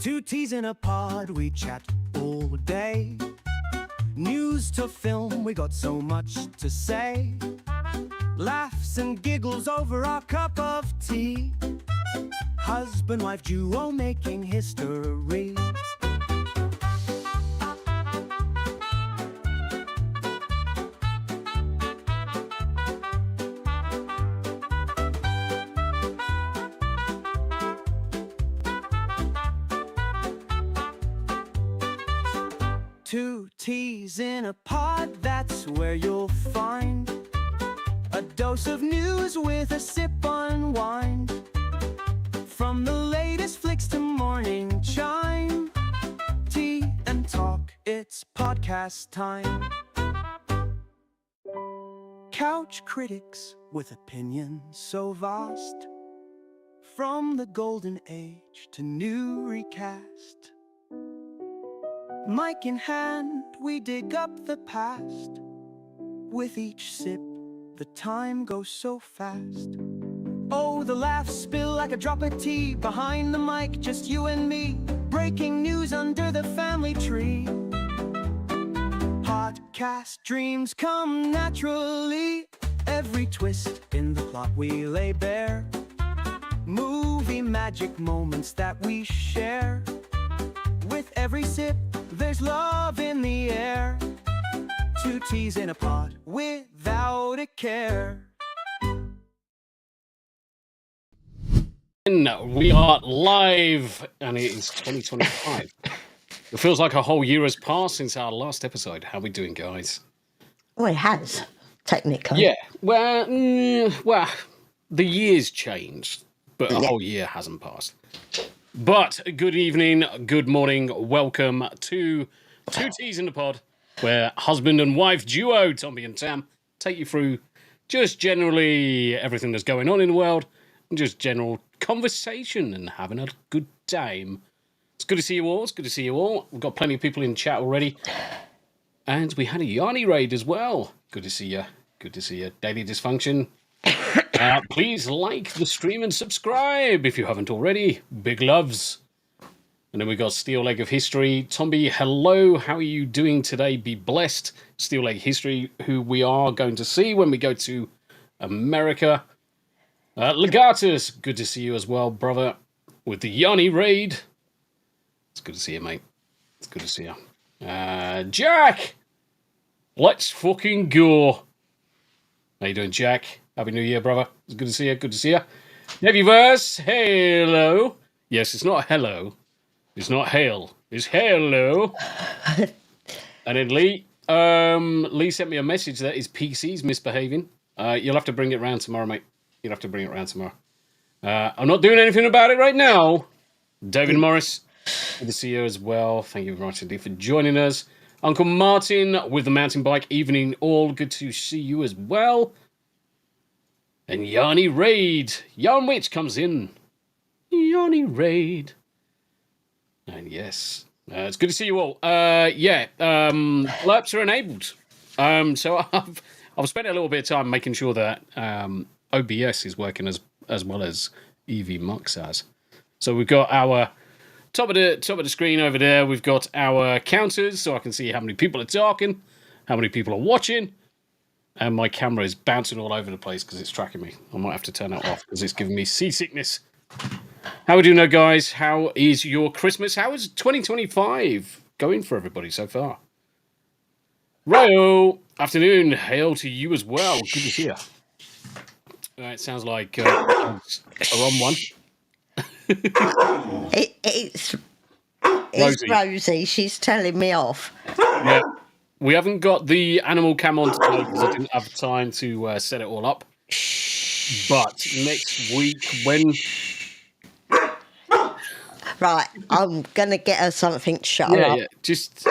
Two teas in a pod, we chat all day. News to film, we got so much to say. Laughs and giggles over our cup of tea. Husband-wife duo making history. Two teas in a pod, that's where you'll find a dose of news with a sip unwind. From the latest flicks to morning chime, tea and talk, it's podcast time. Couch critics with opinions so vast, from the golden age to new recast. Mic in hand, we dig up the past. With each sip, the time goes so fast. Oh, the laughs spill like a drop of tea. Behind the mic, just you and me. Breaking news under the family tree. Podcast dreams come naturally. Every twist in the plot we lay bare. Movie magic moments that we share. With every sip, there's love in the air. Two teas in a pod without a care. We are live, and it is 2025. It feels like a whole year has passed since our last episode. How are we doing, guys? Well, it has, technically. Yeah, well, the year's changed, but a whole year hasn't passed. But good evening, good morning, welcome to Two Teas in the Pod, where husband and wife duo, Tombi and Tam, take you through just generally everything that's going on in the world, and just general conversation and having a good time. It's good to see you all, We've got plenty of people in chat already. And we had a Yanni raid as well. Good to see you. Daily Dysfunction. Please like the stream and subscribe if you haven't already. Big loves. And then we got Steel Leg of History. Tombi, hello. How are you doing today? Be blessed. Steel Leg History, who we are going to see when we go to America. Legatus, good to see you as well, brother. With the Yanni raid. It's good to see you, mate. It's good to see you. Jack! Let's fucking go. How you doing, Jack? Happy New Year, brother. It's good to see you. Good to see you. Neviverse, hello. Yes, it's not hello. It's not hail. It's hello. And then Lee. Lee sent me a message that his PC's misbehaving. You'll have to bring it round tomorrow, mate. You'll have to bring it round tomorrow. I'm not doing anything about it right now. David Morris, good to see you as well. Thank you very much indeed for joining us. Uncle Martin with the mountain bike. Evening all. Good to see you as well. And Yanni Raid. Yarn Witch comes in. Yanni Raid. And yes, it's good to see you all. Lerps are enabled. So I've spent a little bit of time making sure that OBS is working as well as EV Mux has. So we've got our top of the screen over there. We've got our counters, so I can see how many people are talking, how many people are watching. And my camera is bouncing all over the place because it's tracking me. I might have to turn that off because it's giving me seasickness. How are we doing, guys? How is your Christmas? How is 2025 going for everybody so far? Ryo, afternoon. Hail to you as well. Good to see you. It sounds like are on one. It's Rosie. She's telling me off. Yeah. We haven't got the animal cam on today because I didn't have time to set it all up. But next week, when... Right, I'm going to get her something to shut up. Yeah, just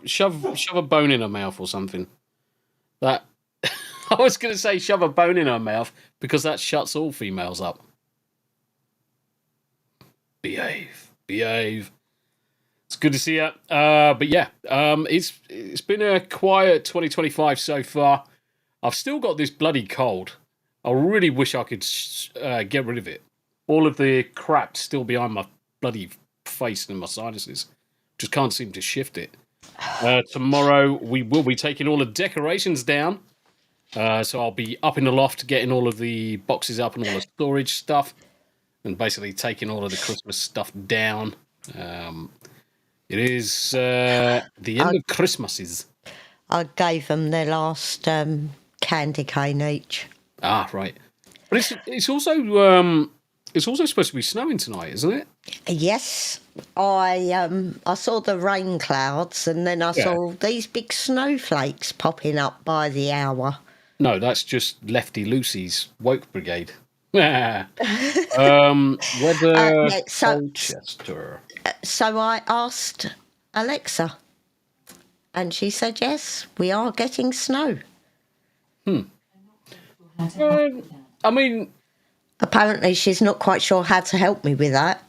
shove a bone in her mouth or something. That I was going to say shove a bone in her mouth because that shuts all females up. Behave. It's good to see you. But yeah, it's been a quiet 2025 so far. I've still got this bloody cold. I really wish I could get rid of it. All of the crap still behind my bloody face and my sinuses. Just can't seem to shift it. Tomorrow we will be taking all the decorations down. So I'll be up in the loft getting all of the boxes up and all the storage stuff and basically taking all of the Christmas stuff down. It is the end of Christmases. I gave them their last candy cane each. Ah, right. But it's also supposed to be snowing tonight, isn't it? Yes, I saw the rain clouds and then I saw these big snowflakes popping up by the hour. No, that's just Lefty Lucy's woke brigade. Weather Colchester. So I asked Alexa, and she said, yes, we are getting snow. I mean... Apparently she's not quite sure how to help me with that.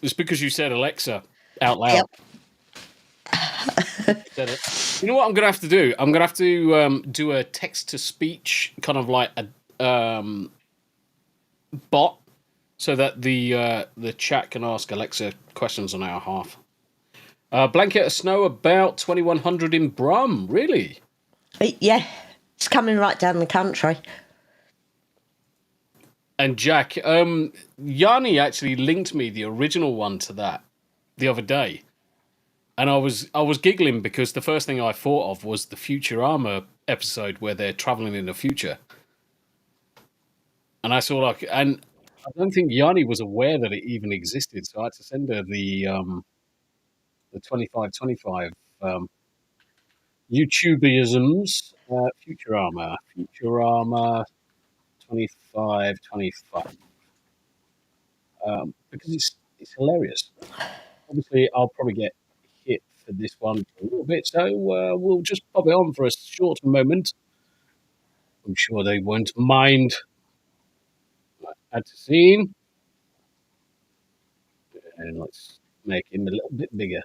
It's because you said Alexa out loud. Yep. Said it. You know what I'm going to have to do? I'm going to have to do a text-to-speech, kind of like a bot, so that the chat can ask Alexa questions on our half. Blanket of snow about 2100 in Brum, really? Yeah, it's coming right down the country. And Jack, Yanni actually linked me the original one to that the other day. And I was giggling because the first thing I thought of was the Futurama episode where they're traveling in the future. And I saw and I don't think Yanni was aware that it even existed, so I had to send her the 2525 YouTubeisms, Futurama 2525, because it's hilarious. Obviously, I'll probably get hit for this one for a little bit, so we'll just pop it on for a short moment. I'm sure they won't mind. Add to scene, and let's make him a little bit bigger.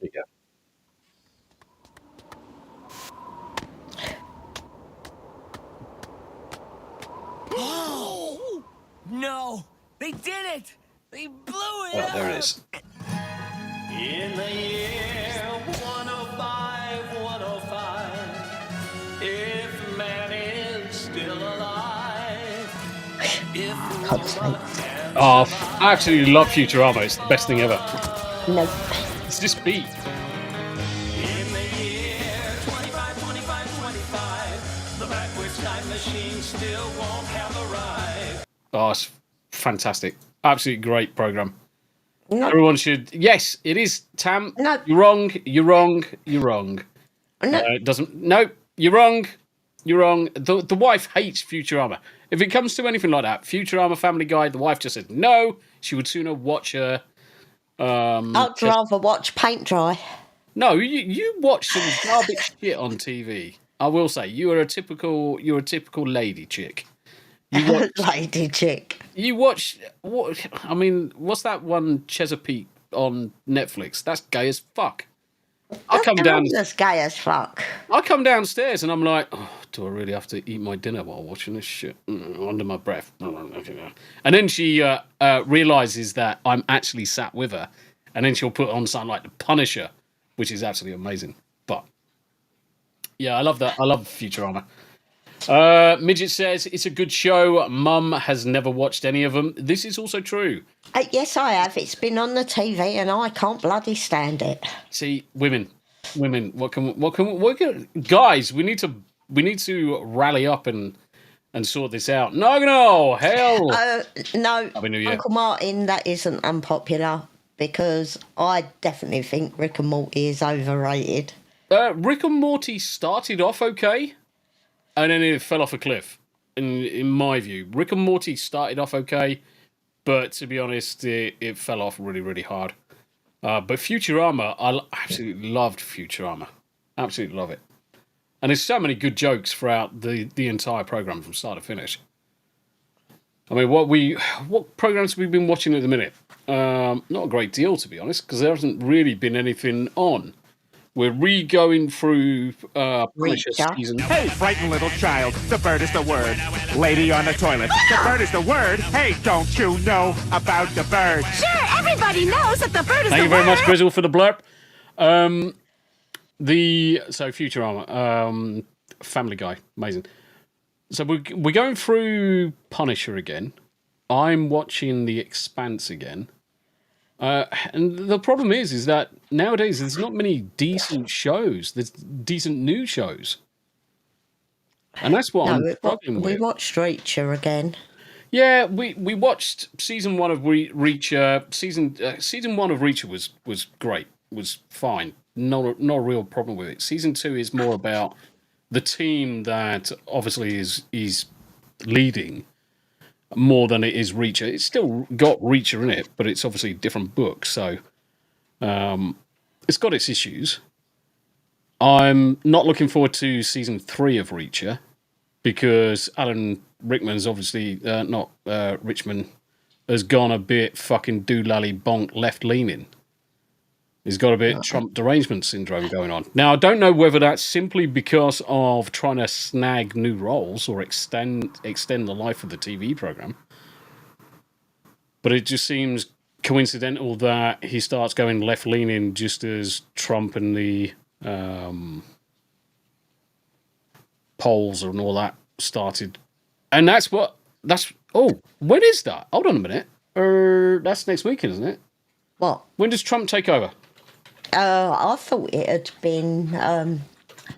There you go. Oh no! They did it! They blew it up! There it is. In the year 105, if man is still alive, Oh, I absolutely love Futurama. It's the best thing ever. No. It's this beat. in the year 25, the backwards time machine still won't have arrived. Oh, it's fantastic. Absolutely great program. No. Everyone should. Yes, it is. Tam, No. you're wrong. You're wrong. You're wrong. No. It doesn't. No, you're wrong. You're wrong. The wife hates Futurama. If it comes to anything like that, Futurama, Family Guy, the wife just said no. She would sooner watch her. I'd rather watch paint dry. No, you watch some garbage shit on TV. I will say you're a typical lady chick. You watch, Lady chick. you watch what? I mean, what's that one Chesapeake on Netflix? That's gay as fuck. I come That's gay as fuck. I come downstairs and I'm like, oh, do I really have to eat my dinner while watching this shit? Under my breath. And then she realizes that I'm actually sat with her, and then she'll put on something like The Punisher, which is absolutely amazing. But yeah, I love that. I love Futurama. Midget says it's a good show. Mum has never watched any of them. This is also true. Yes, I have. It's been on the TV and I can't bloody stand it. See, women. What can guys? We need to rally up and sort this out. No, hell. No, Happy New Year. Uncle Martin, that isn't unpopular because I definitely think Rick and Morty is overrated. Rick and Morty started off okay, and then it fell off a cliff. In my view, Rick and Morty started off okay, but to be honest, it fell off really, really hard. But Futurama, I absolutely loved Futurama. Absolutely love it. And there's so many good jokes throughout the entire program from start to finish. I mean, what programs have we been watching at the minute? Not a great deal, to be honest, because there hasn't really been anything on. We're re-going through Punisher Reacher. season. Hey, frightened little child, the bird is the word. Lady on the toilet, the bird is the word. Hey, don't you know about the bird? Sure, everybody knows that the bird is Thank you the very much, word. Grizzle, for the blurb. Futurama, Family Guy, amazing. So we're going through Punisher again. I'm watching The Expanse again. And the problem is that nowadays there's not many decent shows. There's decent new shows. And that's what I'm struggling we with. watched Reacher again. Yeah, we watched season one of Reacher. Season one of Reacher was great. Was fine. No real problem with it. Season two is more about the team that obviously is leading more than it is Reacher. It's still got Reacher in it, but it's obviously a different book, so it's got its issues. I'm not looking forward to season 3 of Reacher because Alan Rickman's obviously Richmond has gone a bit fucking doolally bonk left leaning. He's got a bit Trump derangement syndrome going on. Now, I don't know whether that's simply because of trying to snag new roles or extend the life of the TV program. But it just seems coincidental that he starts going left-leaning just as Trump and the polls and all that started. And when is that? Hold on a minute. That's next week, isn't it? What? When does Trump take over? I thought it had been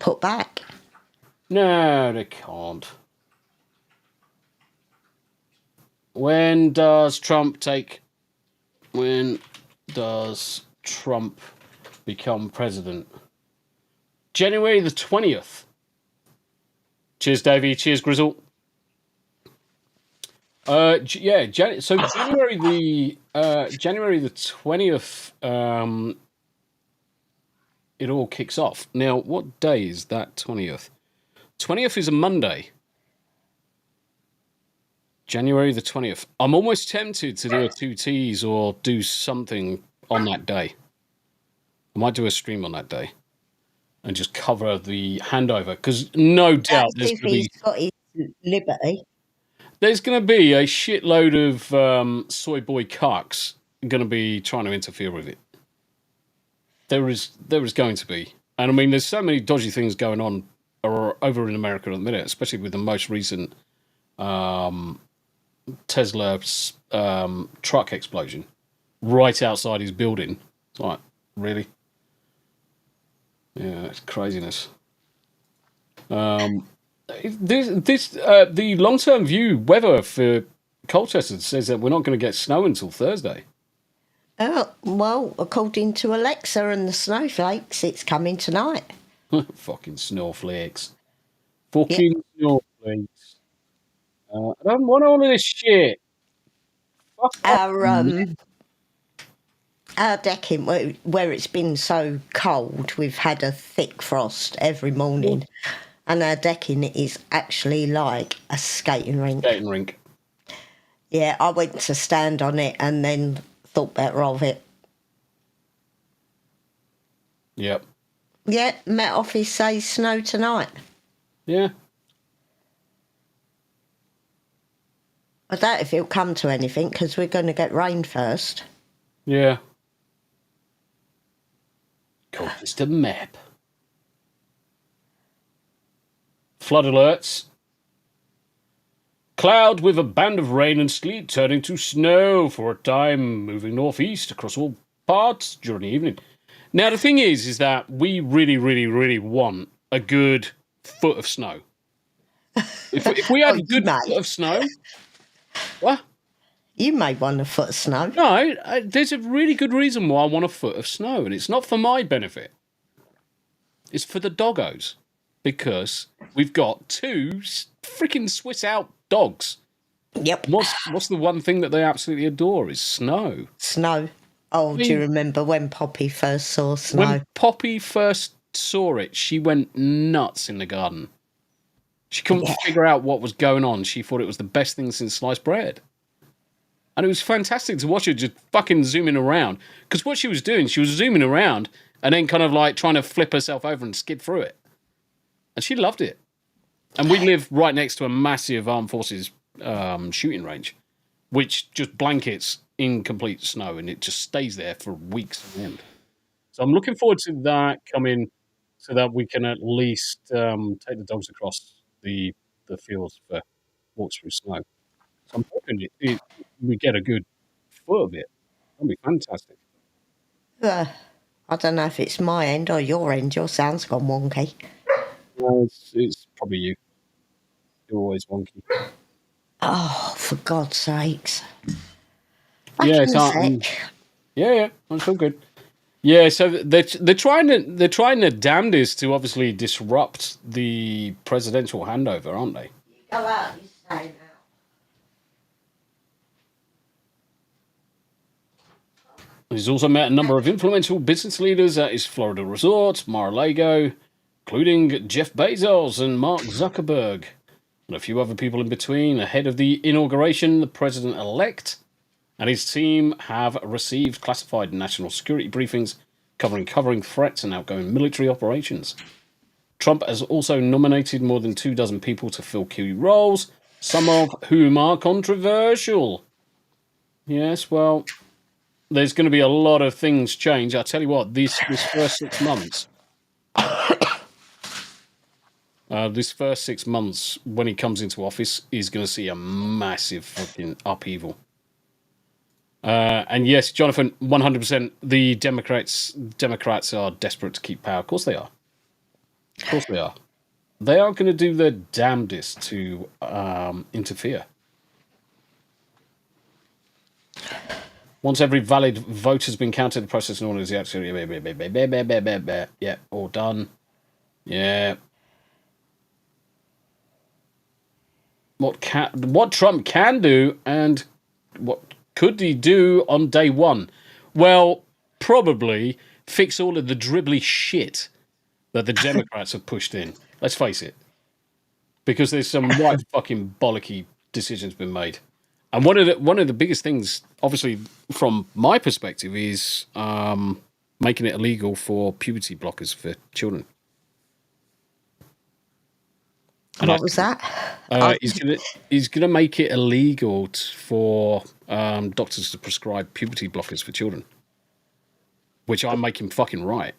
put back. No, they can't. When does Trump become president? January the 20th. Cheers, Davey. Cheers, Grizzle. So January the 20th, it all kicks off. Now, what day is that 20th? 20th is a Monday. January the 20th. I'm almost tempted to do a 2Ts or do something on that day. I might do a stream on that day and just cover the handover because no doubt That's if he's got his liberty. there's going to be a shitload of soy boy cucks going to be trying to interfere with it. There is going to be. And I mean, there's so many dodgy things going on over in America at the minute, especially with the most recent Tesla truck explosion right outside his building. It's like, really? Yeah, it's craziness. The long-term view weather for Colchester says that we're not going to get snow until Thursday. Oh, well, according to Alexa and the snowflakes, it's coming tonight. Fucking snowflakes. Fucking snowflakes. I don't want all of this shit. Fuck off. Our decking, where it's been so cold, we've had a thick frost every morning. And our decking is actually like a skating rink. Skating rink. Yeah, I went to stand on it and then thought better of it. Yep. Yeah, Met Office says snow tonight. Yeah. I doubt if it'll come to anything because we're going to get rain first. Yeah. Colchester map. Flood alerts. Cloud with a band of rain and sleet turning to snow for a time, moving northeast across all parts during the evening. Now, the thing is that we really, really, really want a good foot of snow. If we had a good foot of snow... What? You may want a foot of snow. No, there's a really good reason why I want a foot of snow, and it's not for my benefit. It's for the doggos. Because we've got 2 freaking Swiss out dogs. Yep. What's the one thing that they absolutely adore is snow. Snow. Oh, do you remember when Poppy first saw snow? When Poppy first saw it, she went nuts in the garden. She couldn't figure out what was going on. She thought it was the best thing since sliced bread. And it was fantastic to watch her just fucking zooming around. Because what she was doing, she was zooming around, and then kind of like trying to flip herself over and skid through it. And she loved it. And we live right next to a massive armed forces shooting range, which just blankets in complete snow, and it just stays there for weeks on end. So I'm looking forward to that coming, so that we can at least take the dogs across the fields for walks through snow. So I'm hoping we get a good foot of it. That'd be fantastic. I don't know if it's my end or your end. Your sound's gone wonky. No, it's probably you. You're always wonky. Oh, for God's sakes. Yeah, it's yeah, that's all good. Yeah, so they're trying their damnedest to obviously disrupt the presidential handover, aren't they? Go out, you stay now. He's also met a number of influential business leaders at his Florida resort, Mar-a-Lago, including Jeff Bezos and Mark Zuckerberg, and a few other people in between. Ahead of the inauguration, the president-elect and his team have received classified national security briefings covering threats and outgoing military operations. Trump has also nominated more than 24 people to fill key roles, some of whom are controversial. Yes, well, there's going to be a lot of things change. I tell you what, this first 6 months, when he comes into office, is going to see a massive fucking upheaval. And yes, Jonathan, 100%. The Democrats are desperate to keep power. Of course they are. Of course they are. They are going to do their damnedest to interfere. Once every valid vote has been counted, the process in order is the actual. Yeah, all done. Yeah. What Trump can do and what could he do on day one? Well, probably fix all of the dribbly shit that the Democrats have pushed in. Let's face it. Because there's some right fucking bollocky decisions been made. And one of the biggest things, obviously, from my perspective, is making it illegal for puberty blockers for children. And what was that? He's gonna make it illegal for doctors to prescribe puberty blockers for children, which I make him fucking right.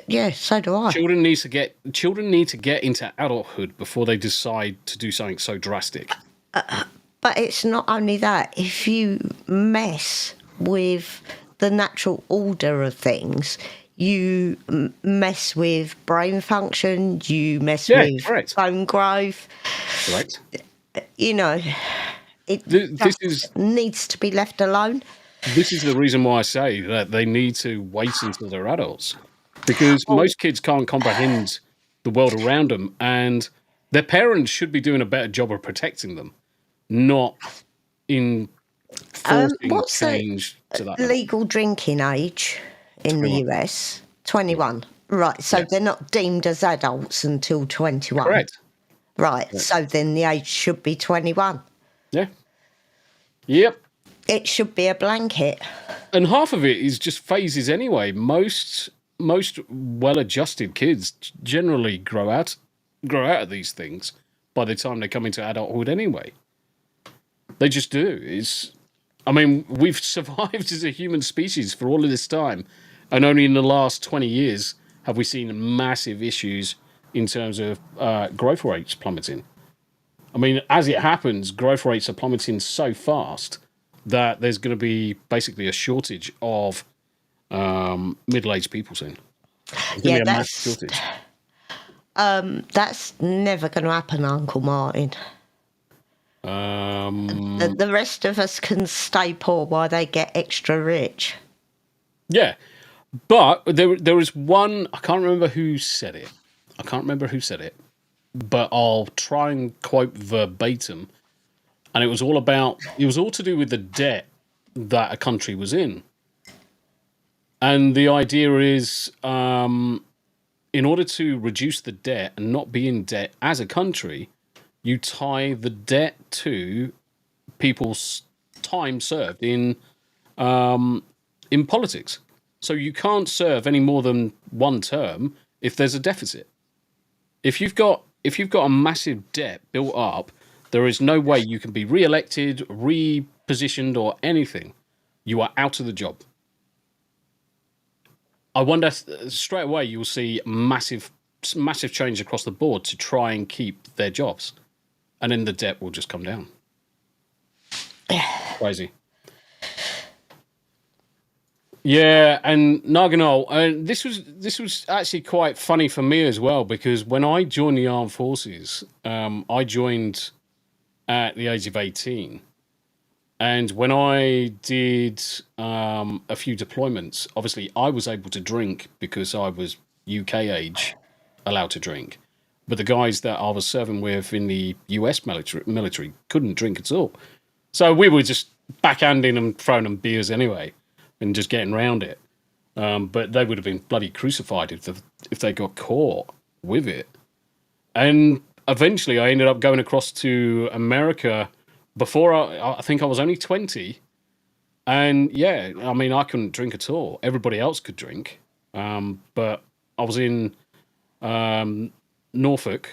Yeah, so do I. Children need to get into adulthood before they decide to do something so drastic. But it's not only that. If you mess with the natural order of things, you mess with brain function, you mess with bone growth. Correct. You know, it needs to be left alone. This is the reason why I say that they need to wait until they're adults. Because most kids can't comprehend the world around them, and their parents should be doing a better job of protecting them, not in forcing change to that. Legal drinking age in 21. The US? 21. Right, so they're not deemed as adults until 21. Correct. Right, so then the age should be 21. Yeah. Yep. It should be a blanket. And half of it is just phases anyway. Most well-adjusted kids generally grow out of these things by the time they come into adulthood anyway. They just do. We've survived as a human species for all of this time, and only in the last 20 years have we seen massive issues in terms of growth rates plummeting. I mean, as it happens, growth rates are plummeting so fast that there's going to be basically a shortage of middle-aged people soon. Yeah, that's never going to happen, Uncle Martin. The rest of us can stay poor while they get extra rich. Yeah, but there is one. I can't remember who said it. But I'll try and quote verbatim. And it was all to do with the debt that a country was in. And the idea is, in order to reduce the debt and not be in debt as a country, you tie the debt to people's time served in politics. So you can't serve any more than one term if there's a deficit. If you've got a massive debt built up, there is no way you can be re-elected, repositioned, or anything. You are out of the job. I wonder, straight away you'll see massive change across the board to try and keep their jobs, and then the debt will just come down. Crazy. Yeah, and Nagano, this was actually quite funny for me as well, because when I joined the armed forces, I joined at the age of 18. And when I did a few deployments, obviously I was able to drink because I was UK age, allowed to drink. But the guys that I was serving with in the US military couldn't drink at all. So we were just backhanding and throwing them beers anyway and just getting around it. But they would have been bloody crucified if they got caught with it. And eventually I ended up going across to America before I think I was only 20. And yeah, I mean, I couldn't drink at all. Everybody else could drink. But I was in Norfolk,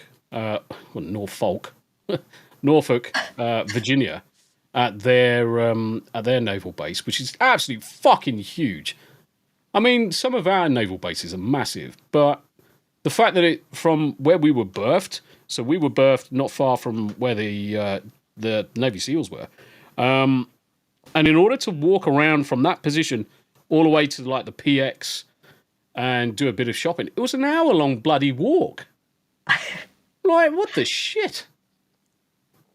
Virginia, at their naval base, which is absolutely fucking huge. I mean, some of our naval bases are massive, but the fact that from where we were birthed, so we were birthed not far from where the Navy SEALs were, and in order to walk around from that position all the way to like the PX and do a bit of shopping, it was an hour-long bloody walk. Like, what the shit?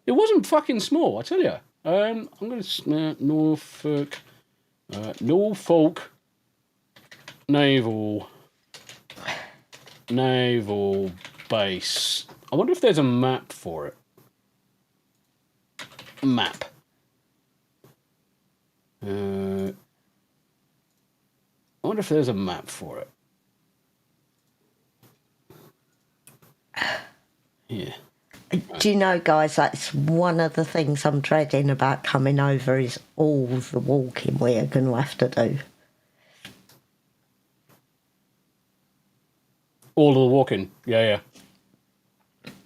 It wasn't fucking small, I tell you. I'm going to Norfolk Naval Base. I wonder if there's a map for it. Map. I wonder if there's a map for it. Yeah. Do you know, guys, that's one of the things I'm dreading about coming over is all the walking we're going to have to do. All the walking. Yeah.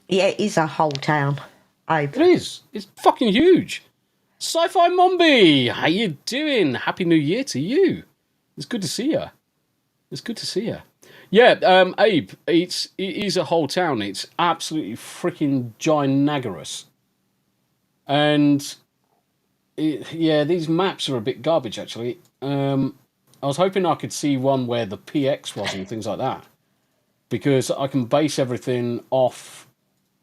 Yeah, it is a whole town. It is. It's fucking huge. Sci-Fi Mombi, how you doing? Happy New Year to you. It's good to see you. Yeah, Abe, it is a whole town. It's absolutely freaking ginormous. And these maps are a bit garbage, actually. I was hoping I could see one where the PX was and things like that, because I can base everything off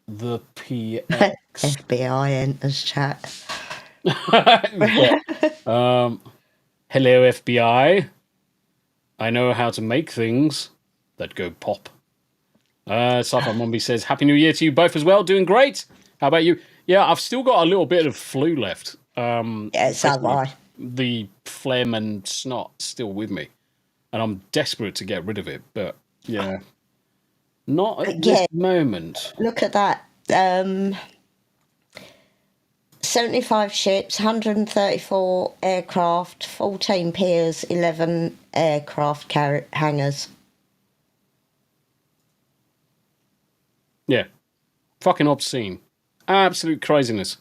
the PX. FBI enters chat. Hello, FBI. I know how to make things that go pop. Sci-Fi Mombi says, Happy New Year to you both as well. Doing great. How about you? Yeah, I've still got a little bit of flu left. Yeah, so have I. The phlegm and snot still with me. And I'm desperate to get rid of it. But, yeah, not at this moment. Look at that. 75 ships, 134 aircraft, 14 piers, 11 aircraft hangars. Yeah. Fucking obscene. Absolute craziness.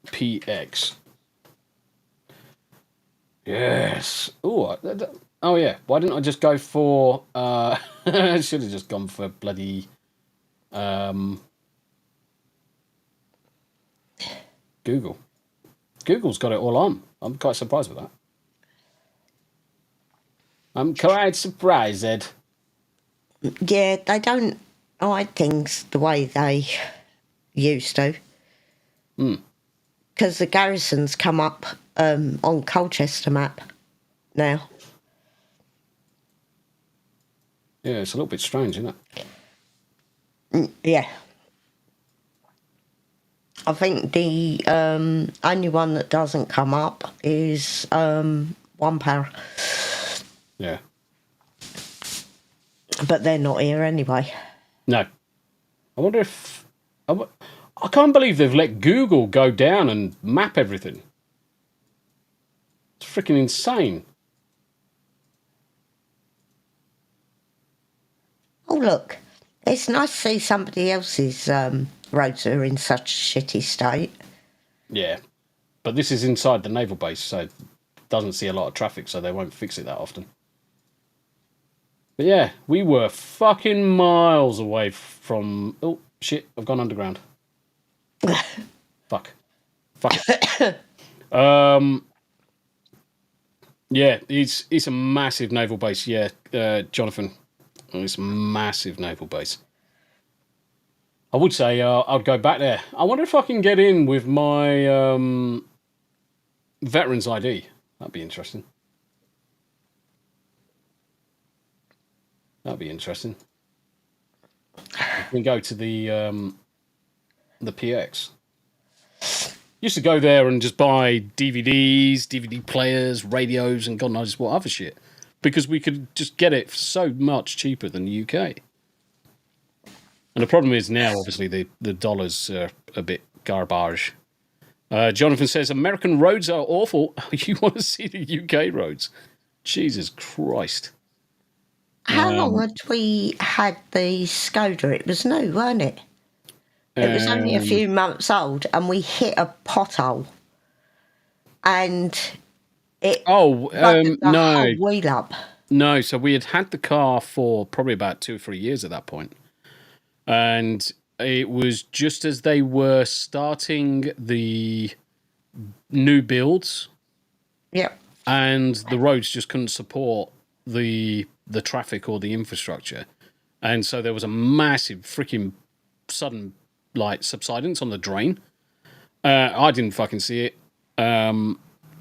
PX. Yes. Oh yeah. Why didn't I just go for? I should have just gone for bloody. Google. Google's got it all on. I'm quite surprised with that. I'm quite surprised, Ed. Yeah, they don't hide things the way they used to. Because the garrisons come up on Colchester map now. Yeah, it's a little bit strange, isn't it? Yeah. I think the only one that doesn't come up is wanker. Yeah. But they're not here anyway. No. I wonder if I can't believe they've let Google go down and map everything. It's freaking insane. Oh, look. It's nice to see somebody else's roads are in such a shitty state. Yeah. But this is inside the naval base, so it doesn't see a lot of traffic, so they won't fix it that often. But yeah, we were fucking miles away from... Oh, shit, I've gone underground. Fuck it. Yeah, it's a massive naval base. Yeah, Jonathan, it's a massive naval base. I would say I'd go back there. I wonder if I can get in with my veteran's ID. That'd be interesting. That'd be interesting. We go to the PX. Used to go there and just buy DVDs, DVD players, radios, and God knows what other shit, because we could just get it so much cheaper than the UK. And the problem is now, obviously, the dollars are a bit garbage. Jonathan says, American roads are awful. You want to see the UK roads? Jesus Christ. How long had we had the Skoda? It was new, weren't it? It was only a few months old, and we hit a pothole. And it no. whole wheel up. No, so we had the car for probably about 2 or 3 years at that point. And it was just as they were starting the new builds. Yep. And the roads just couldn't support the traffic or the infrastructure. And so there was a massive freaking sudden subsidence on the drain. I didn't fucking see it.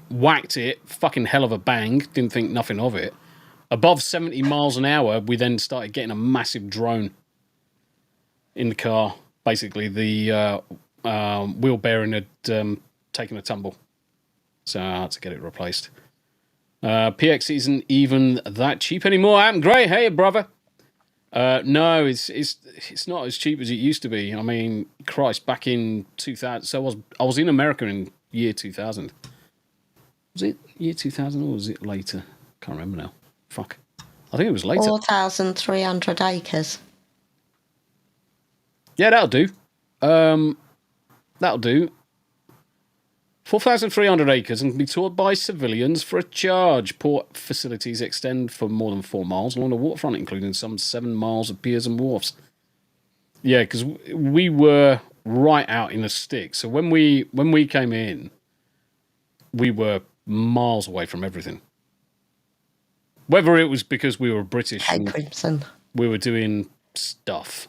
Whacked it, fucking hell of a bang, didn't think nothing of it. Above 70 miles an hour, we then started getting a massive drone in the car. Basically, the wheel bearing had taken a tumble. So I had to get it replaced. PX isn't even that cheap anymore. I'm great. Hey, brother. No, it's not as cheap as it used to be. I mean, Christ, back in 2000. So I was in America in year 2000. Was it year 2000 or was it later? Can't remember now. Fuck. I think it was later. 4,300 acres. Yeah, that'll do. That'll do. 4,300 acres and can be toured by civilians for a charge. Port facilities extend for more than 4 miles along the waterfront, including some 7 miles of piers and wharfs. Yeah, because we were right out in the sticks. So when we came in, we were miles away from everything. Whether it was because we were British and Crimson. we were doing stuff,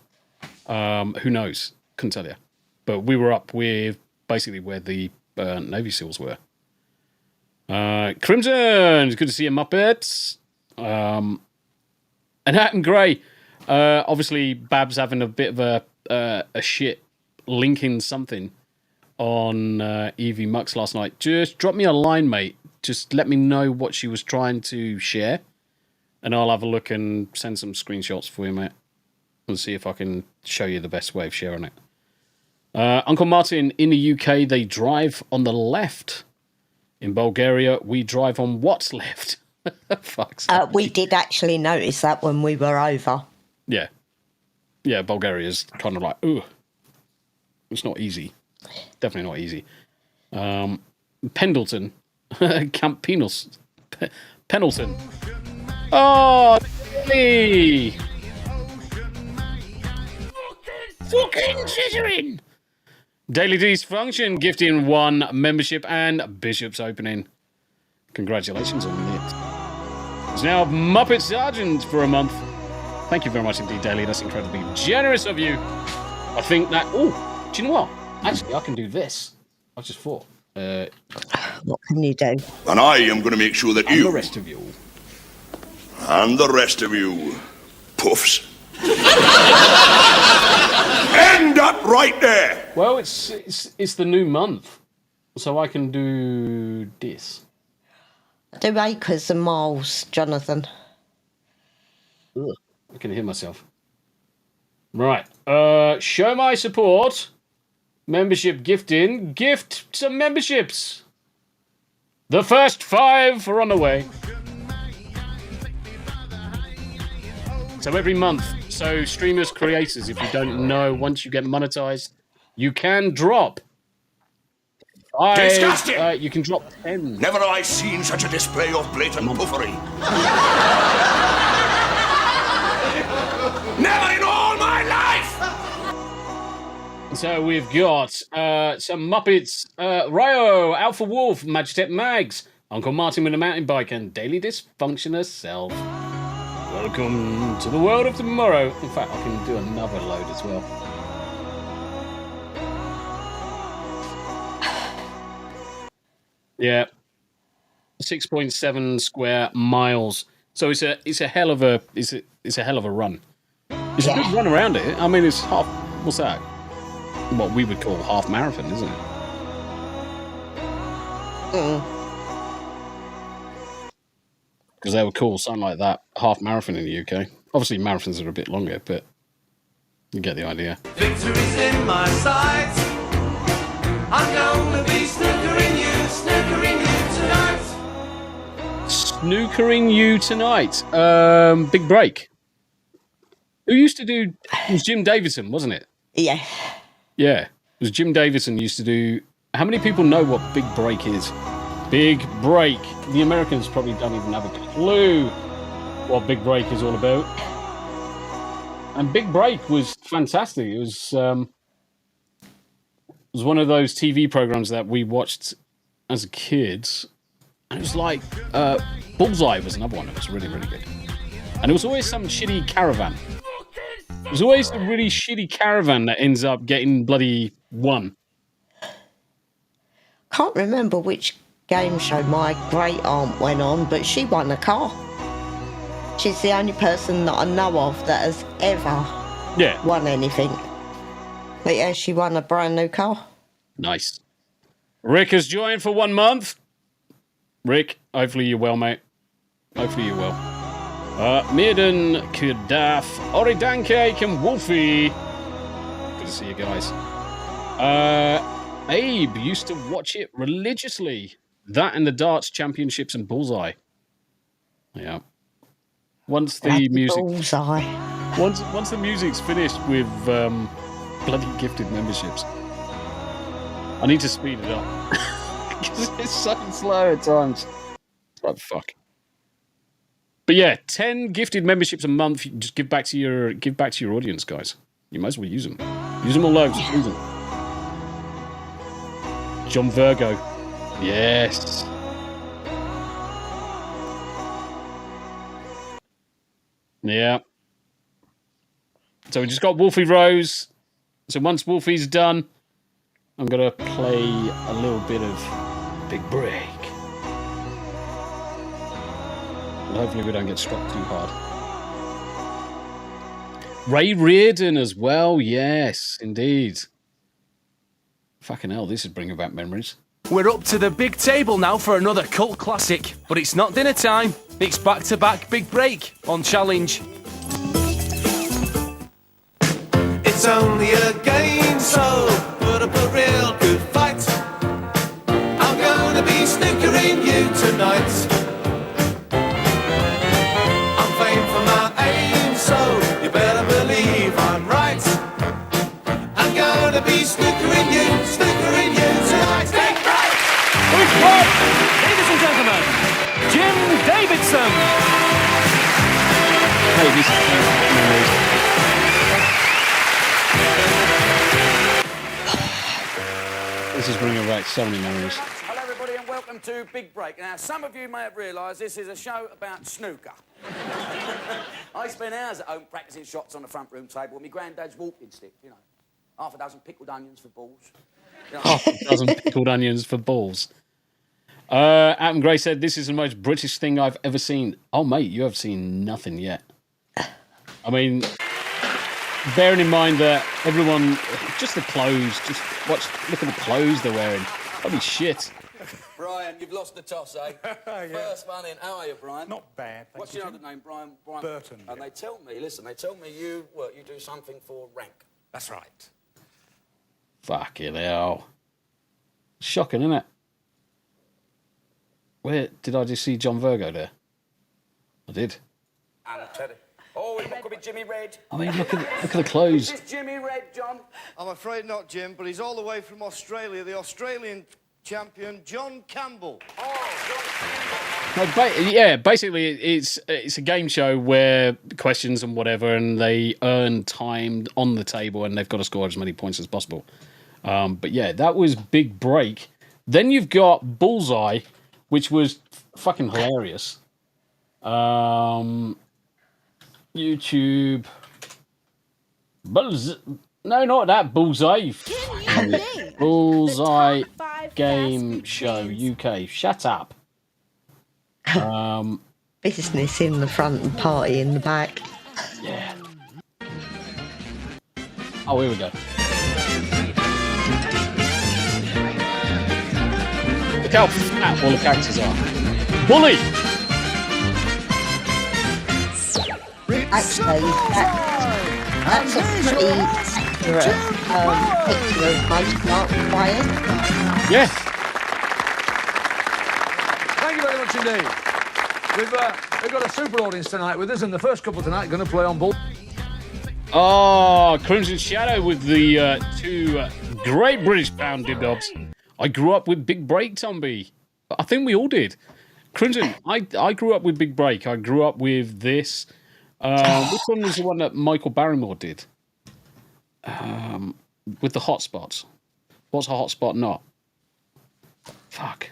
who knows? Couldn't tell you. But we were up with basically where the Navy SEALs were. Crimson, it's good to see you, Muppets. And Hatton Gray. Obviously, Babs having a bit of a shit linking something on Evie Mux last night. Just drop me a line, mate. Just let me know what she was trying to share, and I'll have a look and send some screenshots for you, mate, and see if I can show you the best way of sharing it. Uncle Martin, in the UK, they drive on the left. In Bulgaria, we drive on what's left. Fuck's sake. We did actually notice that when we were over. Yeah. Yeah, Bulgaria's kind of like, ooh. It's not easy. Definitely not easy. Pendleton. Camp Penos. Pendleton. Oh, hey. Fucking scissoring. Daily Dysfunction gifting 1 membership and Bishop's opening. Congratulations on it. It's now Muppet Sergeant for a month. Thank you very much indeed, Daily. That's incredibly generous of you. I think that... Oh, do you know what? Actually, I can do this. I just thought. What can you do? And I am going to make sure that And you... the rest of you. And the rest of you... Puffs. End up right there! Well, it's the new month. So I can do this. Do acres and miles, Jonathan. Ugh, I can hear myself. Right. Show my support. membership gifting. Gift some memberships. The first 5 are on the way. So every month. So streamers, creators, if you don't know, once you get monetized, you can drop 5. Disgusting! You can drop 10. Never have I seen such a display of blatant puffery. Never in all my life! So we've got some Muppets, Ryo, Alpha Wolf, Magitech Mags, Uncle Martin with a mountain bike, and Daily Dysfunction herself. Welcome to the world of tomorrow. In fact, I can do another load as well. Yeah, 6.7 square miles. So it's a hell of a hell of a run. It's a good run around it. I mean, it's half. What's that? What we would call half marathon, isn't it? Because they would call something like that half marathon in the UK. Obviously, marathons are a bit longer, but you get the idea. Victory's in my sights. I'm gonna be snookering you tonight. Snookering you tonight. Big break. Who used to do? It was Jim Davidson, wasn't it? Yeah. Yeah, it was Jim Davidson used to do. How many people know what Big Break is? Big Break. The Americans probably don't even have a clue what Big Break is all about. And Big Break was fantastic. It was one of those TV programs that we watched as kids. And it was like Bullseye was another one that was really, really good. And it was always some shitty caravan. There's always a really shitty caravan that ends up getting bloody won. Can't remember which game show my great aunt went on, but she won a car. She's the only person that I know of that has ever won anything. But yeah, she won a brand new car. Nice. Rick has joined for 1 month. Rick, hopefully you're well, mate. Hopefully you're well. Mirden, Kudaf, Oridanke, and Wolfie. Good to see you guys. Abe used to watch it religiously. That and the darts championships and Bullseye. Yeah. Once the music, Bullseye. once the music's finished with bloody gifted memberships, I need to speed it up because it's so slow at times. Like fuck. But yeah, 10 gifted memberships a month. You can just give back to your audience, guys. You might as well use them. Use them all loads. Use them. John Virgo. Yes. Yeah. So we just got Wolfie Rose. So once Wolfie's done, I'm going to play a little bit of Big Break. And hopefully we don't get struck too hard. Ray Reardon as well. Yes, indeed. Fucking hell, this is bringing back memories. We're up to the big table now for another cult classic, but it's not dinner time. It's back-to-back Big Break on Challenge. It's only a game, so put up a real good fight. I'm gonna be snookering you tonight. I'm famed for my aim, so you better believe I'm right. I'm gonna be snookering you tonight. Big break! Big Break! Ladies and gentlemen, Jim Davidson. Hey, this is This is bringing back so many memories. Hello, everybody, and welcome to Big Break. Now, some of you may have realised this is a show about snooker. I spend hours at home practising shots on the front room table with my granddad's walking stick, you know. Half a dozen pickled onions for balls. You know. Half a dozen pickled onions for balls. Adam Gray said, this is the most British thing I've ever seen. Oh, mate, you have seen nothing yet. I mean, bearing in mind that everyone, just the clothes, look at the clothes they're wearing. Holy shit. Brian, you've lost the toss, eh? Yeah. First one in. How are you, Brian? Not bad. What's your other name, Brian? Burton. And Yeah. they tell me, listen, you do something for rank. That's right. Fucking hell. Shocking, isn't it? Where did I just see John Virgo there? I did. And Teddy. Oh, it could be Jimmy Red. I mean, look at the clothes. Is this Jimmy Red, John? I'm afraid not, Jim, but he's all the way from Australia, the Australian champion, John Campbell. Basically, it's a game show where questions and whatever, and they earn time on the table, and they've got to score as many points as possible. But yeah, that was Big Break. Then you've got Bullseye, which was fucking hilarious. YouTube. No, not that. Bullseye. Bullseye Game Show UK. Shut up. Business in the front and party in the back. Yeah. Oh, here we go. Look how fat all the characters are. Bully! Actually, that's a pretty accurate picture of most art players. Yeah. Thank you very much indeed. We've got a super audience tonight with us, and the first couple tonight are going to play on ball. Oh, Crimson Shadow with the two great British pound dibs. I grew up with Big Break, Tombi. I think we all did. Crimson, I grew up with Big Break. I grew up with this. Which one was the one that Michael Barrymore did? With the hotspots. What's a hotspot not? Fuck.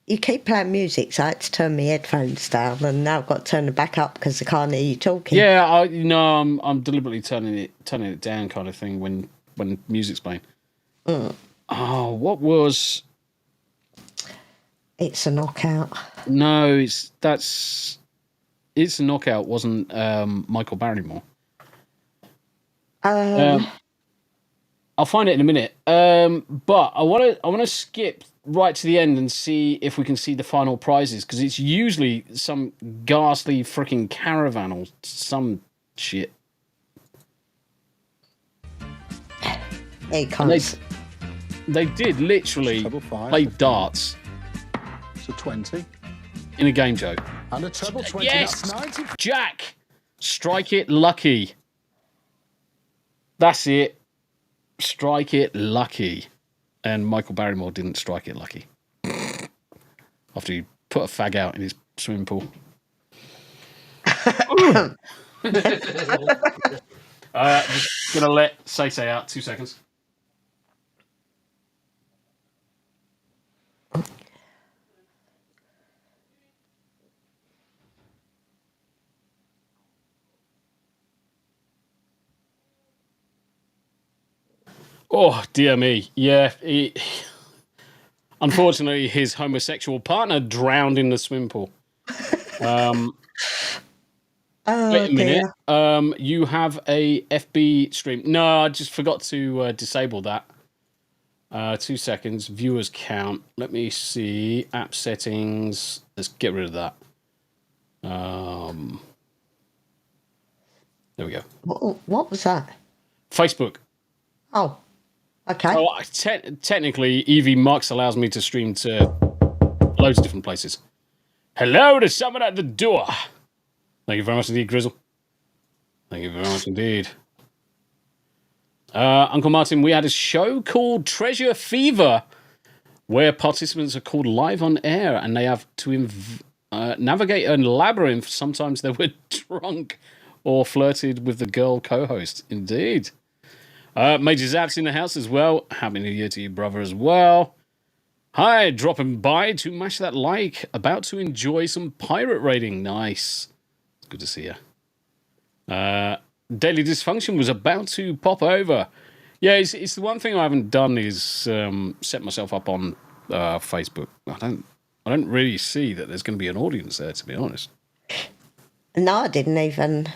You keep playing music, so I had to turn my headphones down, and now I've got to turn them back up because I can't hear you talking. Yeah, I'm deliberately turning it down, kind of thing when music's playing. Oh, what was? It's a knockout. No, it's a knockout. Wasn't Michael Barrymore? I'll find it in a minute. But I want to skip right to the end and see if we can see the final prizes, because it's usually some ghastly freaking caravan or some shit. Hey, can't. They did literally play darts. It's a 20. In a game show. And a treble 20. Yes! That's 90. Jack! Strike it lucky. That's it. Strike it lucky. And Michael Barrymore didn't strike it lucky. After he put a fag out in his swimming pool. Just going to let Say out 2 seconds. Oh, dear me. Yeah. Unfortunately, his homosexual partner drowned in the swimming pool. Wait a minute. You have a FB stream. No, I just forgot to disable that. 2 seconds. Viewers count. Let me see. App settings. Let's get rid of that. There we go. What was that? Facebook. Oh, okay. Oh, technically, Evie Mux allows me to stream to loads of different places. Hello to someone at the door. Thank you very much indeed, Grizzle. Thank you very much indeed. Uncle Martin, we had a show called Treasure Fever, where participants are called live on air, and they have to navigate a labyrinth. Sometimes they were drunk or flirted with the girl co-host. Indeed. Major Zap's in the house as well. Happy New Year to you, brother, as well. Hi, dropping by to mash that like. About to enjoy some pirate raiding. Nice. Good to see you. Daily Dysfunction was about to pop over. Yeah, it's the one thing I haven't done is set myself up on Facebook. I don't really see that there's going to be an audience there, to be honest. No, I didn't even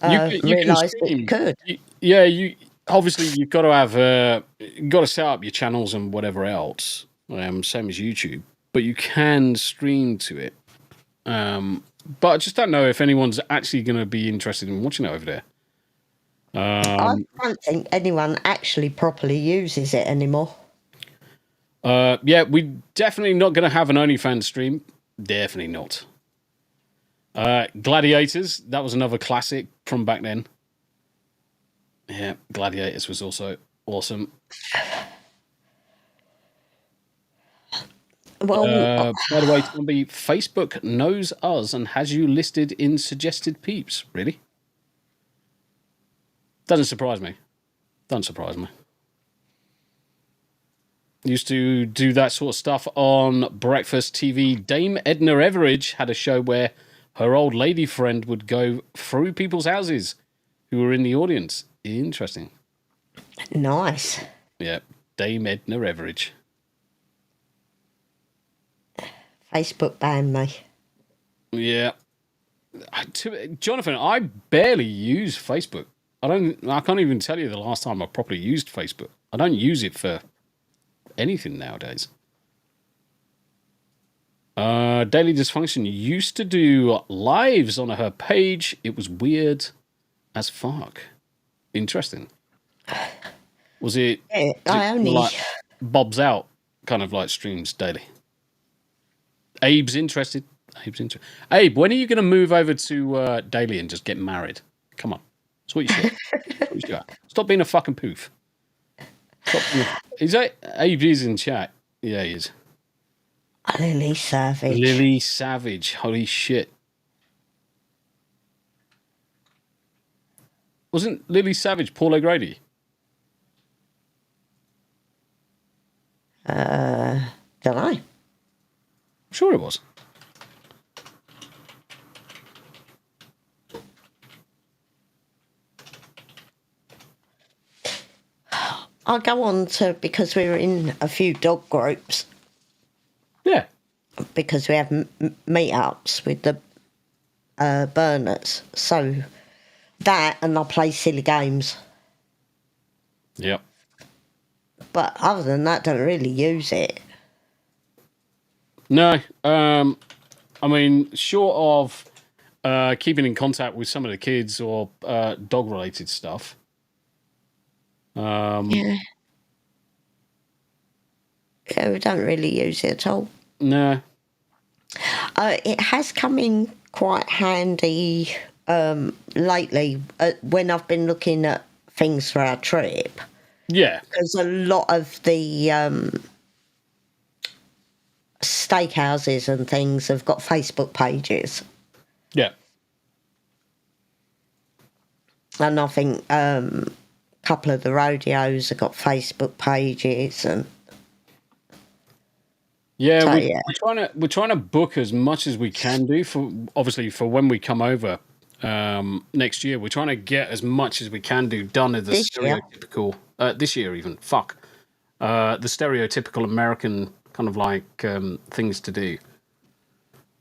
realise that you could. You obviously you've got to have got to set up your channels and whatever else, same as YouTube. But you can stream to it. But I just don't know if anyone's actually going to be interested in watching it over there. I don't think anyone actually properly uses it anymore. Yeah, we're definitely not going to have an OnlyFans stream. Definitely not. Gladiators, that was another classic from back then. Yeah, Gladiators was also awesome. Well, by the way, Tombi, Facebook knows us and has you listed in suggested peeps. Really? Doesn't surprise me. Doesn't surprise me. Used to do that sort of stuff on breakfast TV. Dame Edna Everage had a show where her old lady friend would go through people's houses who were in the audience. Interesting. nice. Yeah, Dame Edna Everage. Facebook banned me. Yeah. Jonathan, I barely use Facebook. I can't even tell you the last time I properly used Facebook. I don't use it for anything nowadays. Daily Dysfunction used to do lives on her page. It was weird as fuck. Interesting. Was it? Yeah, I only like Bob's Out kind of like streams daily? Abe's interested. Abe, when are you going to move over to daily and just get married? Come on. That's what you should. That's what you should. Stop being a fucking poof. Is that Abe is in chat? Yeah, he is. Lily Savage. Lily Savage. Holy shit. Wasn't Lily Savage Paul O'Grady? Don't know. I'm sure it was. I'll go on to, because we're in a few dog groups, Yeah. because we have meetups with the burners. So that, and I play silly games. Yep. But other than that, don't really use it. No. I mean, short of keeping in contact with some of the kids or dog-related stuff. Yeah, we don't really use it at all. No. It has come in quite handy lately when I've been looking at things for our trip. Yeah. Because a lot of the steakhouses and things have got Facebook pages. Yeah. And I think a couple of the rodeos have got Facebook pages, and Yeah, So, we're trying to book as much as we can do for when we come over next year. We're trying to get as much as we can do done as the This year? stereotypical this year even the stereotypical American kind of like things to do.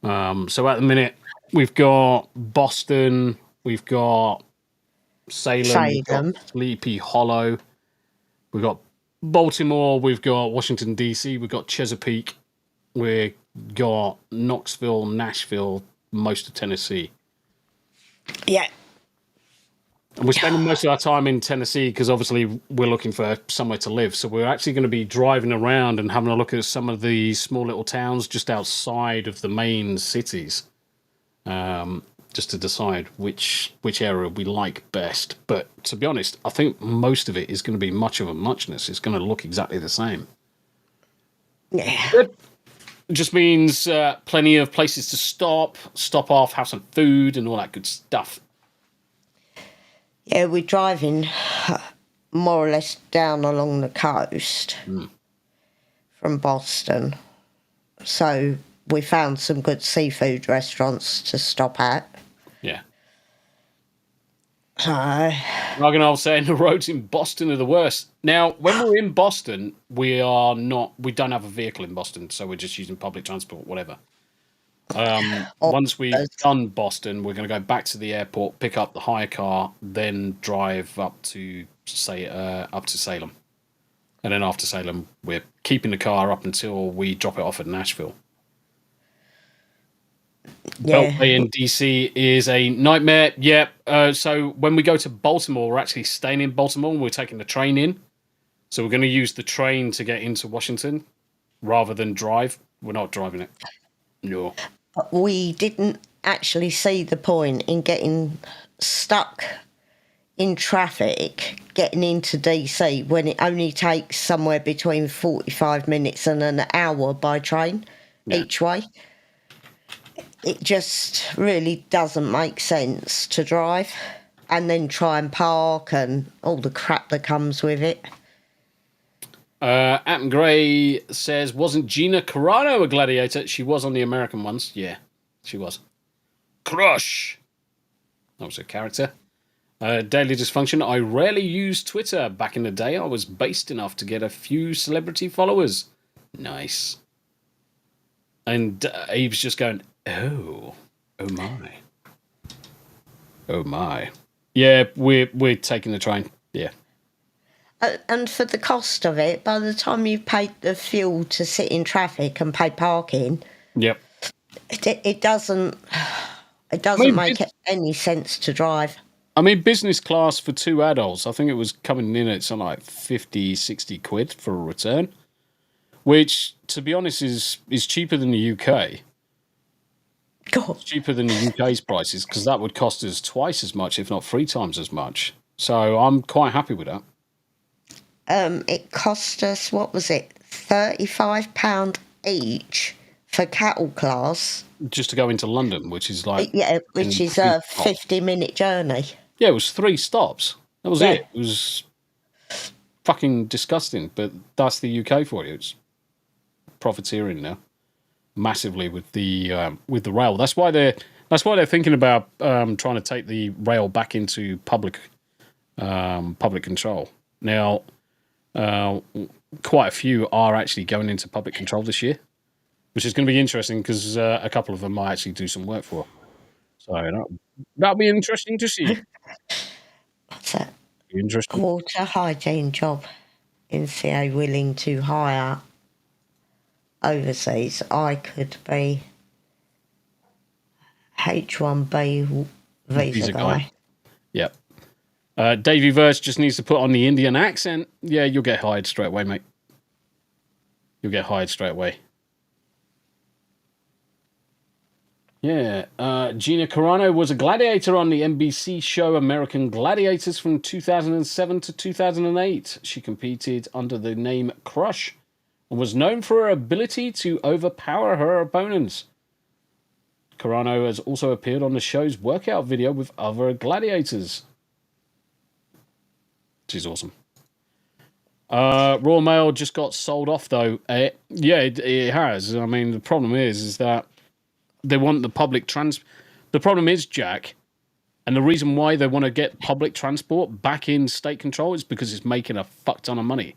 So at the minute we've got Boston, we've got Salem, we've got Sleepy Hollow, we've got Baltimore, we've got Washington DC, we've got Chesapeake, we've got Knoxville, Nashville, most of Tennessee. yeah, And we're spending most of our time in Tennessee because obviously we're looking for somewhere to live. So we're actually going to be driving around and having a look at some of the small little towns just outside of the main cities, just to decide which area we like best. But to be honest, I think most of it is going to be much of a muchness. It's going to look exactly the same. yeah. It just means plenty of places to stop off, have some food and all that good stuff. Yeah, we're driving more or less down along the coast from Boston. So we found some good seafood restaurants to stop at. Yeah. So, Like an old saying, the roads in Boston are the worst. Now, when we're in Boston, we don't have a vehicle in Boston, so we're just using public transport, whatever. Once we've done Boston, we're going to go back to the airport, pick up the hire car, then drive up to Salem. And then after Salem, we're keeping the car up until we drop it off at Nashville. Beltway in DC is a nightmare. Yeah. So when we go to Baltimore, we're actually staying in Baltimore and we're taking the train in. So we're going to use the train to get into Washington rather than drive. We're not driving it. No. But we didn't actually see the point in getting stuck in traffic getting into DC when it only takes somewhere between 45 minutes and an hour by train each way. It just really doesn't make sense to drive and then try and park and all the crap that comes with it. Atom Gray says, wasn't Gina Carano a gladiator? She was on the American ones. Yeah, she was. Crush. That was her character. Daily Dysfunction. I rarely used Twitter. Back in the day, I was based enough to get a few celebrity followers. And Abe's just going, oh my. Yeah, we're taking the train. Yeah. And for the cost of it, by the time you've paid the fuel to sit in traffic and pay parking, yep, it doesn't make any sense to drive. I mean, business class for 2 adults, I think it was coming in at something like 50, 60 quid for a return, which, to be honest, is cheaper than the UK. God. It's cheaper than the UK's prices, because that would cost us twice as much, if not 3 times as much. So I'm quite happy with that. It cost us, what was it, £35 each for cattle class. Just to go into London, which is like... Yeah, which is a 50-minute journey. Yeah, it was 3 stops. That was it. It was fucking disgusting, but that's the UK for you. It's profiteering now massively with the rail. That's why they're thinking about trying to take the rail back into public control. Now, quite a few are actually going into public control this year, which is going to be interesting because a couple of them might actually do some work for. So that'll be interesting to see. What's that? Interesting. Water hygiene job in CA willing to hire overseas. I could be H1B visa guy. Yep. Davey Verse just needs to put on the Indian accent. Yeah, you'll get hired straight away, mate. You'll get hired straight away. Yeah. Gina Carano was a gladiator on the NBC show American Gladiators from 2007 to 2008. She competed under the name Crush and was known for her ability to overpower her opponents. Carano has also appeared on the show's workout video with other gladiators. She's awesome. Royal Mail just got sold off, though. Yeah, it has. I mean, the problem is that they want the public The problem is, Jack, and the reason why they want to get public transport back in state control is because it's making a fuck ton of money.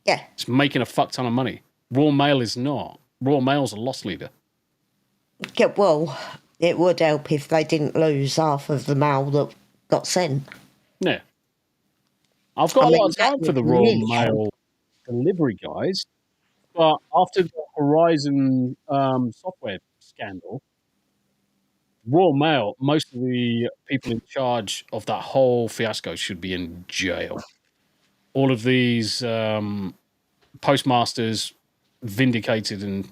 Yeah. It's making a fuck ton of money. Royal Mail is not. Royal Mail's a loss leader. Yeah, well, it would help if they didn't lose half of the mail that got sent. Yeah. I've got a lot of time for the Royal Mail delivery guys, but after the Horizon software scandal, Royal Mail, most of the people in charge of that whole fiasco should be in jail. All of these postmasters vindicated and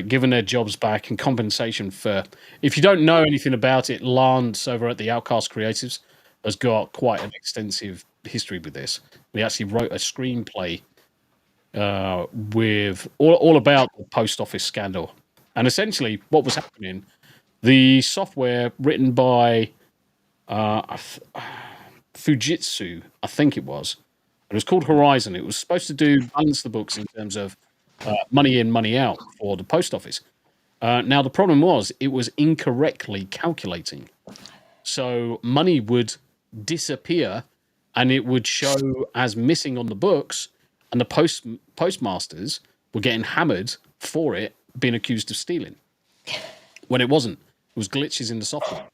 given their jobs back and compensation for... If you don't know anything about it, Lance over at the Outcast Creatives has got quite an extensive history with this. He actually wrote a screenplay with all about the post office scandal. And essentially what was happening, the software written by Fujitsu, I think it was called Horizon. It was supposed to balance the books in terms of money in, money out for the post office. Now, the problem was it was incorrectly calculating. So money would disappear and it would show as missing on the books, and the postmasters were getting hammered for it, being accused of stealing. When it wasn't. It was glitches in the software.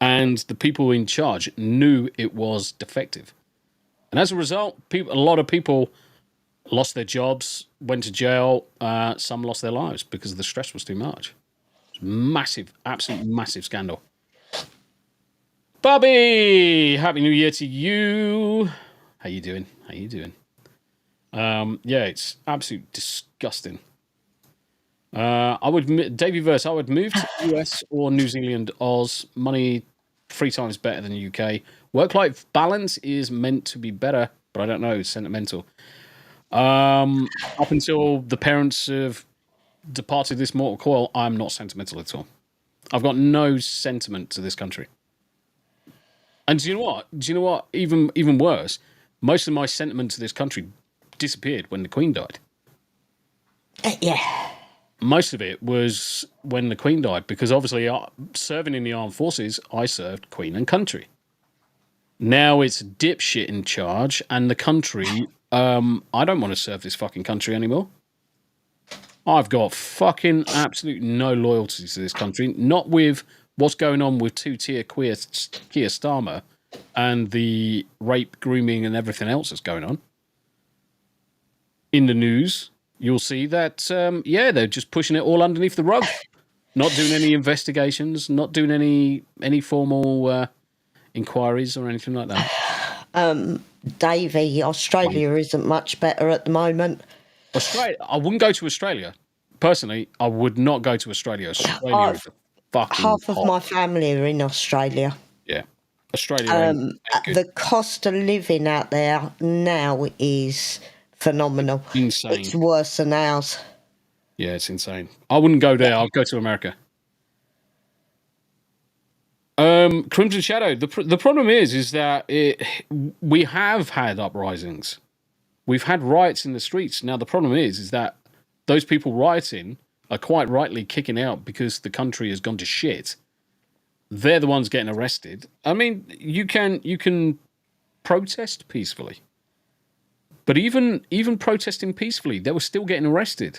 And the people in charge knew it was defective. And as a result, a lot of people lost their jobs, went to jail. Some lost their lives because the stress was too much. Massive, absolute massive scandal. Bobby, happy New Year to you. How you doing? Yeah, it's absolute disgusting. Davey Verse, I would move to the US or New Zealand, Oz. Money 3 times better than the UK. Work-life balance is meant to be better, but I don't know. It's sentimental. Up until the parents have departed this mortal coil, I'm not sentimental at all. I've got no sentiment to this country. And do you know what? Even worse, most of my sentiment to this country disappeared when the Queen died. Yeah. Most of it was when the Queen died, because obviously serving in the armed forces, I served Queen and country. Now it's dipshit in charge, and the country, I don't want to serve this fucking country anymore. I've got fucking absolute no loyalty to this country, not with what's going on with two-tier Keir Starmer and the rape, grooming, and everything else that's going on. In the news, you'll see that, they're just pushing it all underneath the rug. Not doing any investigations, not doing any formal inquiries or anything like that. Davey, Australia isn't much better at the moment. Australia, I wouldn't go to Australia. Personally, I would not go to Australia. Australia is fucking half of hot. my family are in Australia. Yeah. Australia ain't good. The cost of living out there now is phenomenal. Insane. It's worse than ours. Yeah, it's insane. I wouldn't go there. I'd go to America. Crimson Shadow. The problem is that we have had uprisings. We've had riots in the streets. Now, the problem is that those people rioting are quite rightly kicking out because the country has gone to shit. They're the ones getting arrested. I mean, you can protest peacefully. But even protesting peacefully, they were still getting arrested.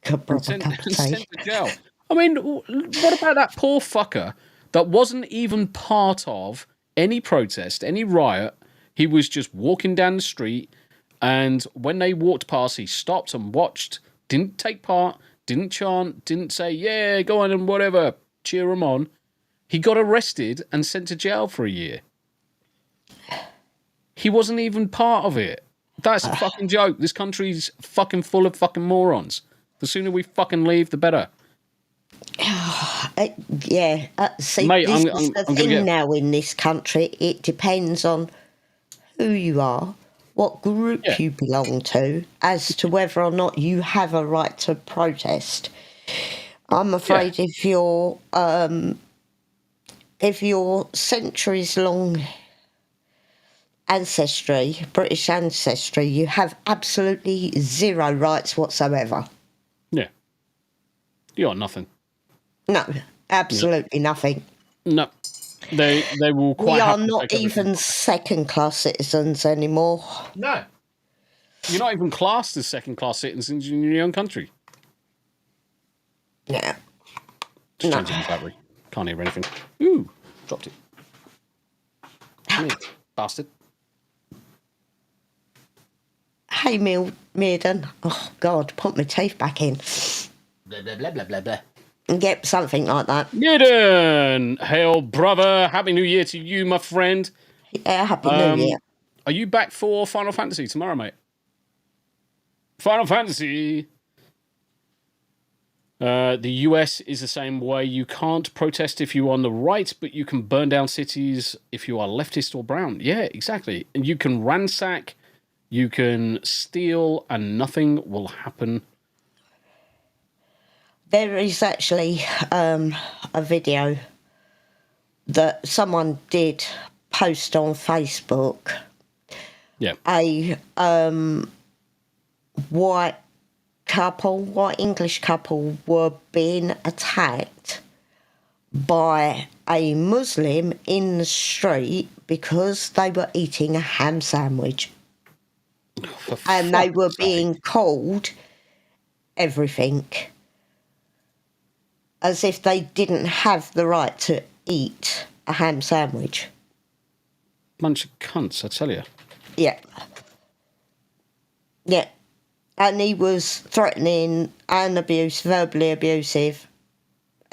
And sent to jail. I mean, what about that poor fucker that wasn't even part of any protest, any riot? He was just walking down the street, and when they walked past, he stopped and watched, didn't take part, didn't chant, didn't say, yeah, go on and whatever, cheer him on. He got arrested and sent to jail for a year. He wasn't even part of it. That's a fucking joke. This country's fucking full of fucking morons. The sooner we fucking leave, the better. See, Mate, this I'm is the thing now in this country. It depends on who you are, what group you belong to, as to whether or not you have a right to protest. I'm afraid if your centuries-long ancestry, British ancestry, you have absolutely zero rights whatsoever. Yeah. You got nothing. No, absolutely nothing. No. They will quite We are happily not take everything. even second-class citizens anymore. No. You're not even classed as second-class citizens in your own country. Yeah. Just changing the battery. Can't hear anything. Ooh, dropped it. Come here, bastard. Hey, Mearden. Oh, God, put my teeth back in. Blah, blah, blah, blah, blah, blah. Yep, something like that. Mearden! Hail, brother. Happy New Year to you, my friend. Yeah, Happy New Year. Are you back for Final Fantasy tomorrow, mate? Final Fantasy. The US is the same way. You can't protest if you're on the right, but you can burn down cities if you are leftist or brown. Yeah, exactly. And you can ransack, you can steal, and nothing will happen. There is actually a video that someone did post on Facebook. Yeah. A white English couple were being attacked by a Muslim in the street because they were eating a ham sandwich. And they were being called everything, as if they didn't have the right to eat a ham sandwich. Bunch of cunts, I tell you. Yeah. Yeah. And he was threatening and verbally abusive,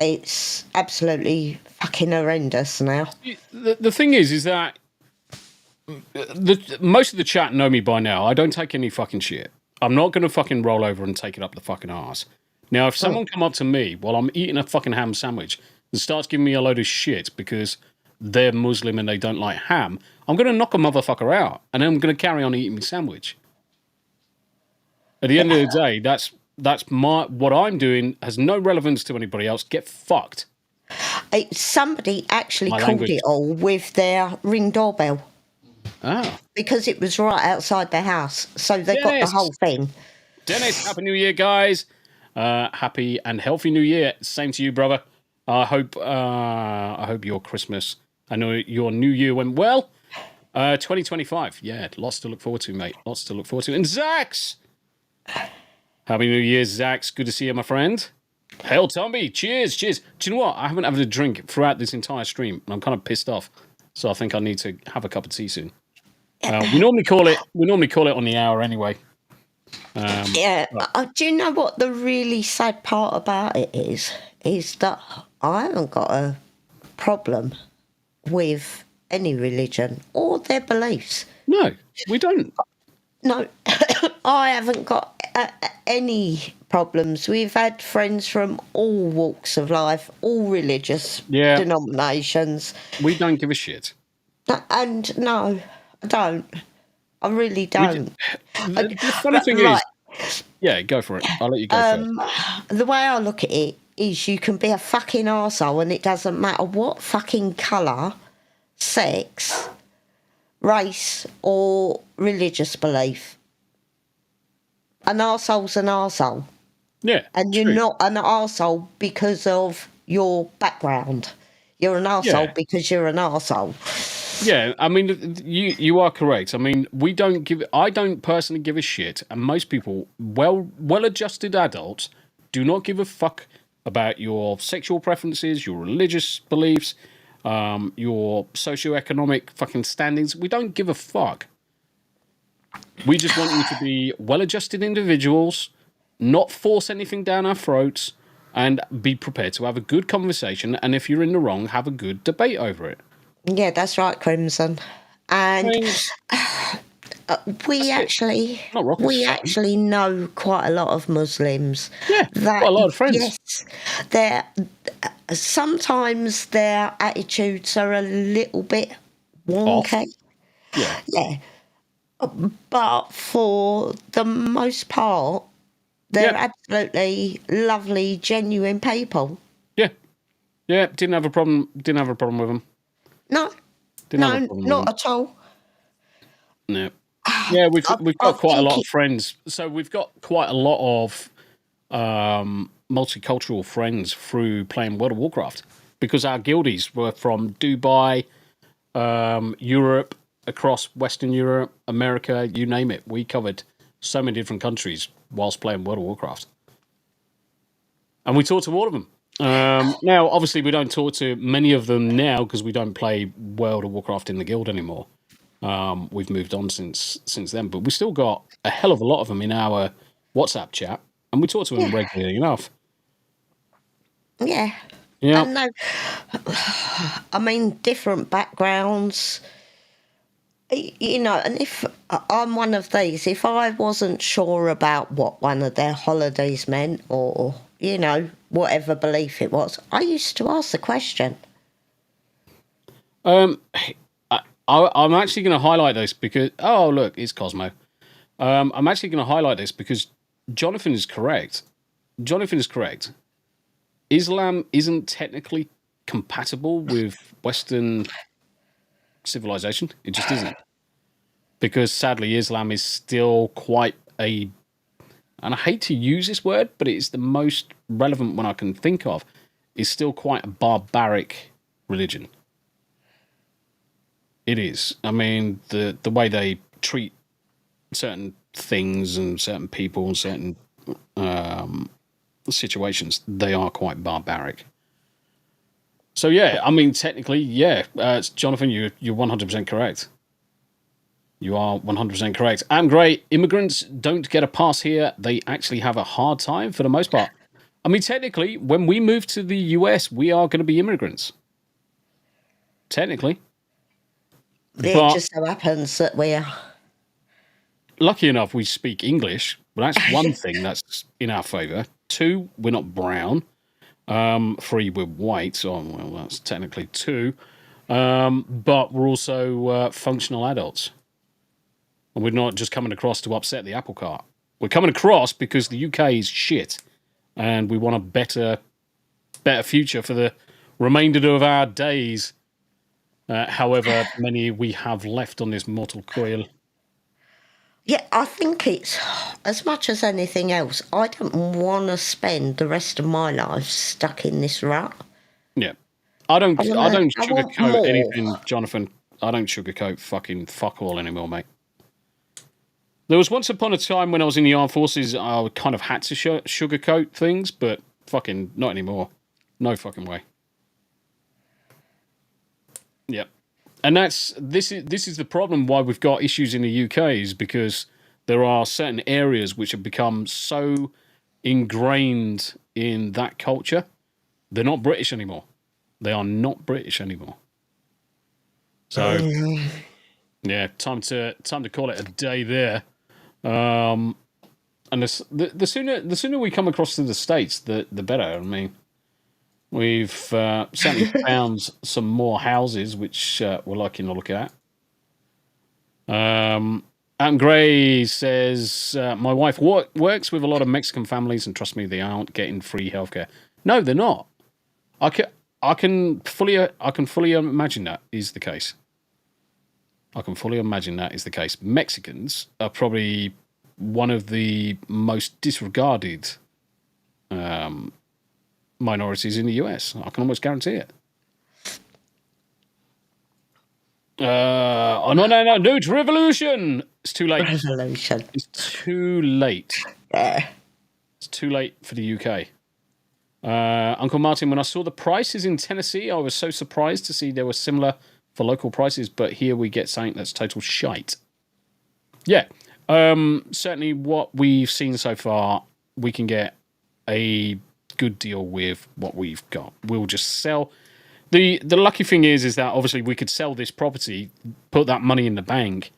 it's absolutely fucking horrendous now. The thing is that most of the chat know me by now. I don't take any fucking shit. I'm not going to fucking roll over and take it up the fucking arse. Now, if someone come up to me while I'm eating a fucking ham sandwich and starts giving me a load of shit because they're Muslim and they don't like ham, I'm going to knock a motherfucker out and then I'm going to carry on eating my sandwich. At the end of the day, that's what I'm doing has no relevance to anybody else. Get fucked. Somebody actually My called language. it all with their Ring doorbell. Ah. Because it was right outside their house. So they got the Dennis. whole thing. Dennis, Happy New Year, guys. Happy and healthy New Year. Same to you, brother. I hope your Christmas, I know your New Year went well. 2025. Yeah, lots to look forward to, mate. Lots to look forward to. And Zax! Happy New Year, Zax. Good to see you, my friend. Hail, Tombi. Cheers, cheers. Do you know what? I haven't had a drink throughout this entire stream, and I'm kind of pissed off. So I think I need to have a cup of tea soon. We normally call it on the hour anyway. Do you know what the really sad part about it is? Is that I haven't got a problem with any religion or their beliefs. No, we don't. No, I haven't got any problems. We've had friends from all walks of life, all religious denominations. We don't give a shit. And no, I don't. I really don't. The funny thing is... Yeah, go for it. I'll let you go first. The way I look at it is you can be a fucking arsehole and it doesn't matter what fucking colour, sex, race or religious belief. An arsehole's an arsehole. Yeah. And you're not an arsehole because of your background. You're an arsehole because you're an arsehole. Yeah, I mean, you are correct. I mean, I don't personally give a shit, and most people, well-adjusted adults, do not give a fuck about your sexual preferences, your religious beliefs, your socioeconomic fucking standings. We don't give a fuck. We just want you to be well-adjusted individuals, not force anything down our throats, and be prepared to have a good conversation, and if you're in the wrong, have a good debate over it. Yeah, that's right, Crimson. And we actually know quite a lot of Muslims. Yeah, quite a lot of friends. Yes, sometimes their attitudes are a little bit wonky. Yeah. But for the most part, they're absolutely lovely, genuine people. Yeah, didn't have a problem with them. No, not at all. No. Yeah, we've got quite a lot of friends. So we've got quite a lot of multicultural friends through playing World of Warcraft because our guildies were from Dubai, Europe, across Western Europe, America, you name it. We covered so many different countries whilst playing World of Warcraft. And we talked to all of them. Now, obviously, we don't talk to many of them now because we don't play World of Warcraft in the guild anymore. We've moved on since then, but we still got a hell of a lot of them in our WhatsApp chat, and we talk to them regularly enough. Yeah. Yeah. And I mean, different backgrounds. You know, and if I'm one of these, if I wasn't sure about what one of their holidays meant or, you know, whatever belief it was, I used to ask the question. I'm actually going to highlight this because... Oh, look, it's Cosmo. I'm actually going to highlight this because Jonathan is correct. Islam isn't technically compatible with Western civilization. It just isn't. Because sadly, Islam is still quite a... And I hate to use this word, but it's the most relevant one I can think of. Is still quite a barbaric religion. It is. I mean, the way they treat certain things and certain people and certain situations, they are quite barbaric. So, yeah, I mean, technically, yeah. Jonathan, you're 100% correct. You are 100% correct. And great. Immigrants don't get a pass here. They actually have a hard time for the most part. I mean, technically, when we move to the US, we are going to be immigrants. Technically. It But just so happens that we're... lucky enough, we speak English. Well, that's one thing that's in our favour. 2, we're not brown. 3, we're white. So, well, that's technically 2. But we're also functional adults. And we're not just coming across to upset the apple cart. We're coming across because the UK is shit. And we want a better future for the remainder of our days. However many we have left on this mortal coil. Yeah, I think it's, as much as anything else, I don't want to spend the rest of my life stuck in this rut. Yeah. I don't sugarcoat more. anything, Jonathan. I don't sugarcoat fucking fuck all anymore, mate. There was once upon a time when I was in the armed forces, I kind of had to sugarcoat things, but fucking not anymore. No fucking way. Yep. And this is the problem why we've got issues in the UK is because there are certain areas which have become so ingrained in that culture. They're not British anymore. They are not British anymore. So yeah, time to call it a day there. And the sooner we come across to the States, the better. I mean, we've certainly found some more houses which we're liking to look at. Adam Gray says, my wife works with a lot of Mexican families, and trust me, they aren't getting free healthcare. No, they're not. I can fully imagine that is the case. I can fully imagine that is the case. Mexicans are probably one of the most disregarded minorities in the US. I can almost guarantee it. No, it's revolution. It's too late. Revolution. It's too late. Yeah. It's too late for the UK. Uncle Martin, when I saw the prices in Tennessee, I was so surprised to see they were similar for local prices, but here we get something that's total shite. Yeah. Certainly what we've seen so far, we can get a good deal with what we've got. We'll just sell. The lucky thing is that obviously we could sell this property, put that money in the bank,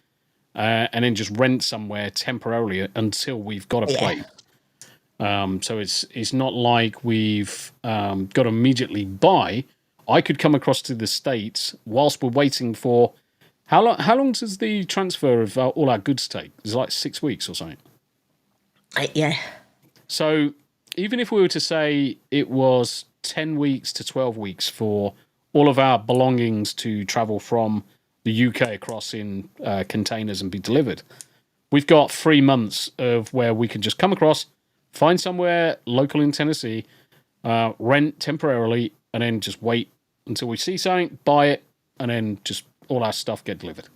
and then just rent somewhere temporarily until we've got a place. So it's not like we've got to immediately buy. I could come across to the States whilst we're waiting for... How long does the transfer of all our goods take? Is it like 6 weeks or something? Yeah. So even if we were to say it was 10 weeks to 12 weeks for all of our belongings to travel from the UK across in containers and be delivered, we've got 3 months of where we can just come across, find somewhere local in Tennessee, rent temporarily, and then just wait until we see something, buy it, and then just all our stuff get delivered.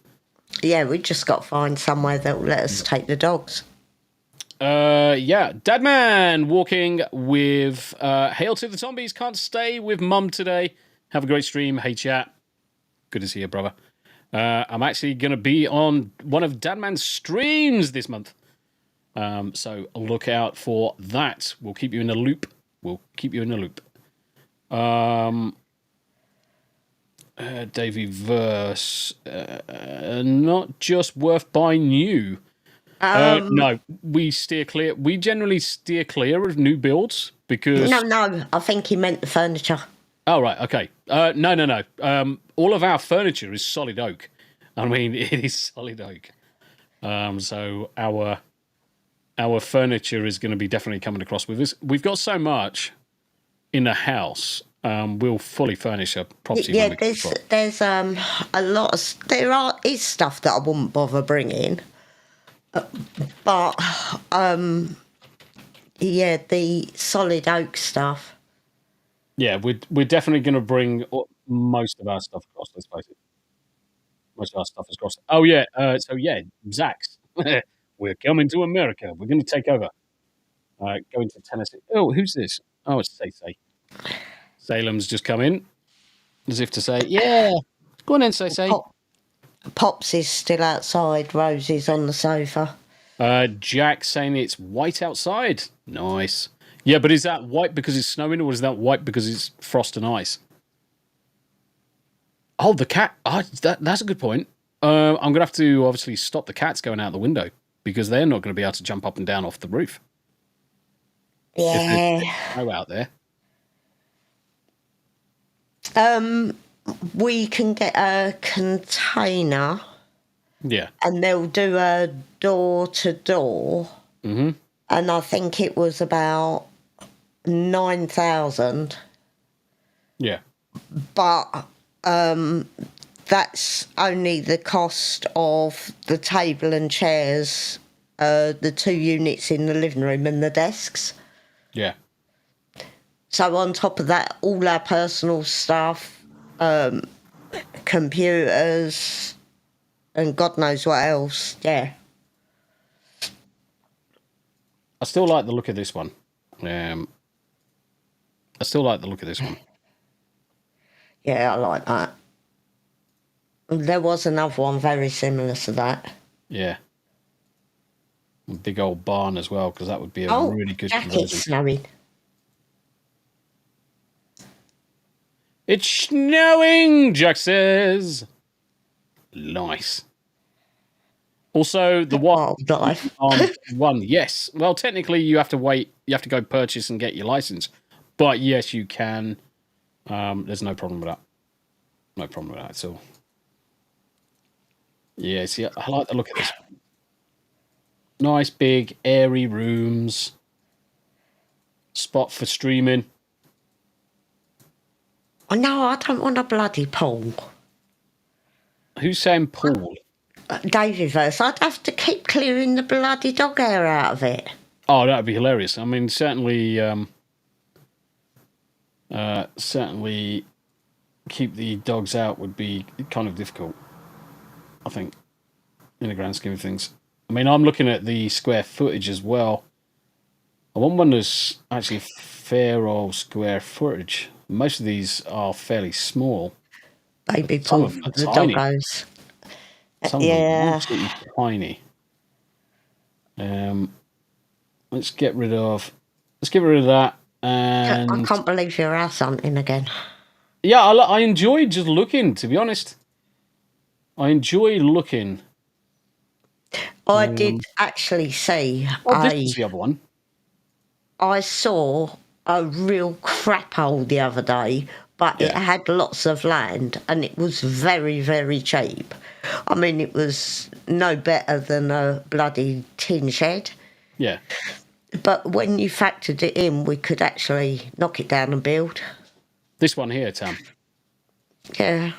Yeah, we just got to find somewhere that will let us take the dogs. Yeah, Dadman walking with hail to the Tombies, can't stay with mum today. Have a great stream. Hey chat. Good to see you, brother. I'm actually going to be on one of Dadman's streams this month. So look out for that. We'll keep you in the loop. Davey Verse, not just worth buying new. No, we steer clear. We generally steer clear of new builds because... No, I think he meant the furniture. Oh, right, okay. No. All of our furniture is solid oak. I mean, it is solid oak. So our furniture is going to be definitely coming across with us. We've got so much in the house. We'll fully furnish a property. Yeah, there's a lot of... is stuff that I wouldn't bother bringing. But, yeah, the solid oak stuff. Yeah, we're definitely going to bring most of our stuff across, let's face it. Most of our stuff is across. Oh, yeah, Zach's. We're coming to America. We're going to take over. Going to Tennessee. Oh, who's this? Oh, it's Say. Salem's just come in, as if to say, yeah, go on then, Say. Pops is still outside. Rosie's on the sofa. Jack saying it's white outside. Nice. Yeah, but is that white because it's snowing, or is that white because it's frost and ice? Oh, the cat. Oh, that's a good point. I'm going to have to obviously stop the cats going out the window because they're not going to be able to jump up and down off the roof. Yeah. If there's snow out there. We can get a container. Yeah. And they'll do a door to door. Mm-hmm. And I think it was about 9,000. Yeah. But that's only the cost of the table and chairs, the 2 units in the living room and the desks. Yeah. So on top of that, all our personal stuff, computers, and God knows what else. Yeah. I still like the look of this one. I still like the look of this one. Yeah, I like that. There was another one very similar to that. Yeah. A big old barn as well, because that would be a really good Jack, conversion. it's snowing. It's snowing, Jack says. Nice. Also, the one, yes. Well, technically, you have to wait. You have to go purchase and get your license. But yes, you can. There's no problem with that. No problem with that at all. Yeah, see, I like the look of this. Nice, big, airy rooms. Spot for streaming. Oh, no, I don't want a bloody pool. Who's saying pool? David verse. I'd have to keep clearing the bloody dog hair out of it. Oh, that'd be hilarious. I mean, certainly keep the dogs out would be kind of difficult, I think, in the grand scheme of things. I mean, I'm looking at the square footage as well. I want one that's actually fair old square footage. Most of these are fairly small. Baby Some pool, of them are the tiny. doggos. Some of them are absolutely tiny. Let's get rid of that. And I can't believe you're house hunting again. yeah, I enjoy just looking, to be honest. I enjoy looking. I did actually see This is the other one. I saw a real crap hole the other day, but it had lots of land and it was very, very cheap. I mean, it was no better than a bloody tin shed. Yeah. But when you factored it in, we could actually knock it down and build. This one here, Tam. Yeah.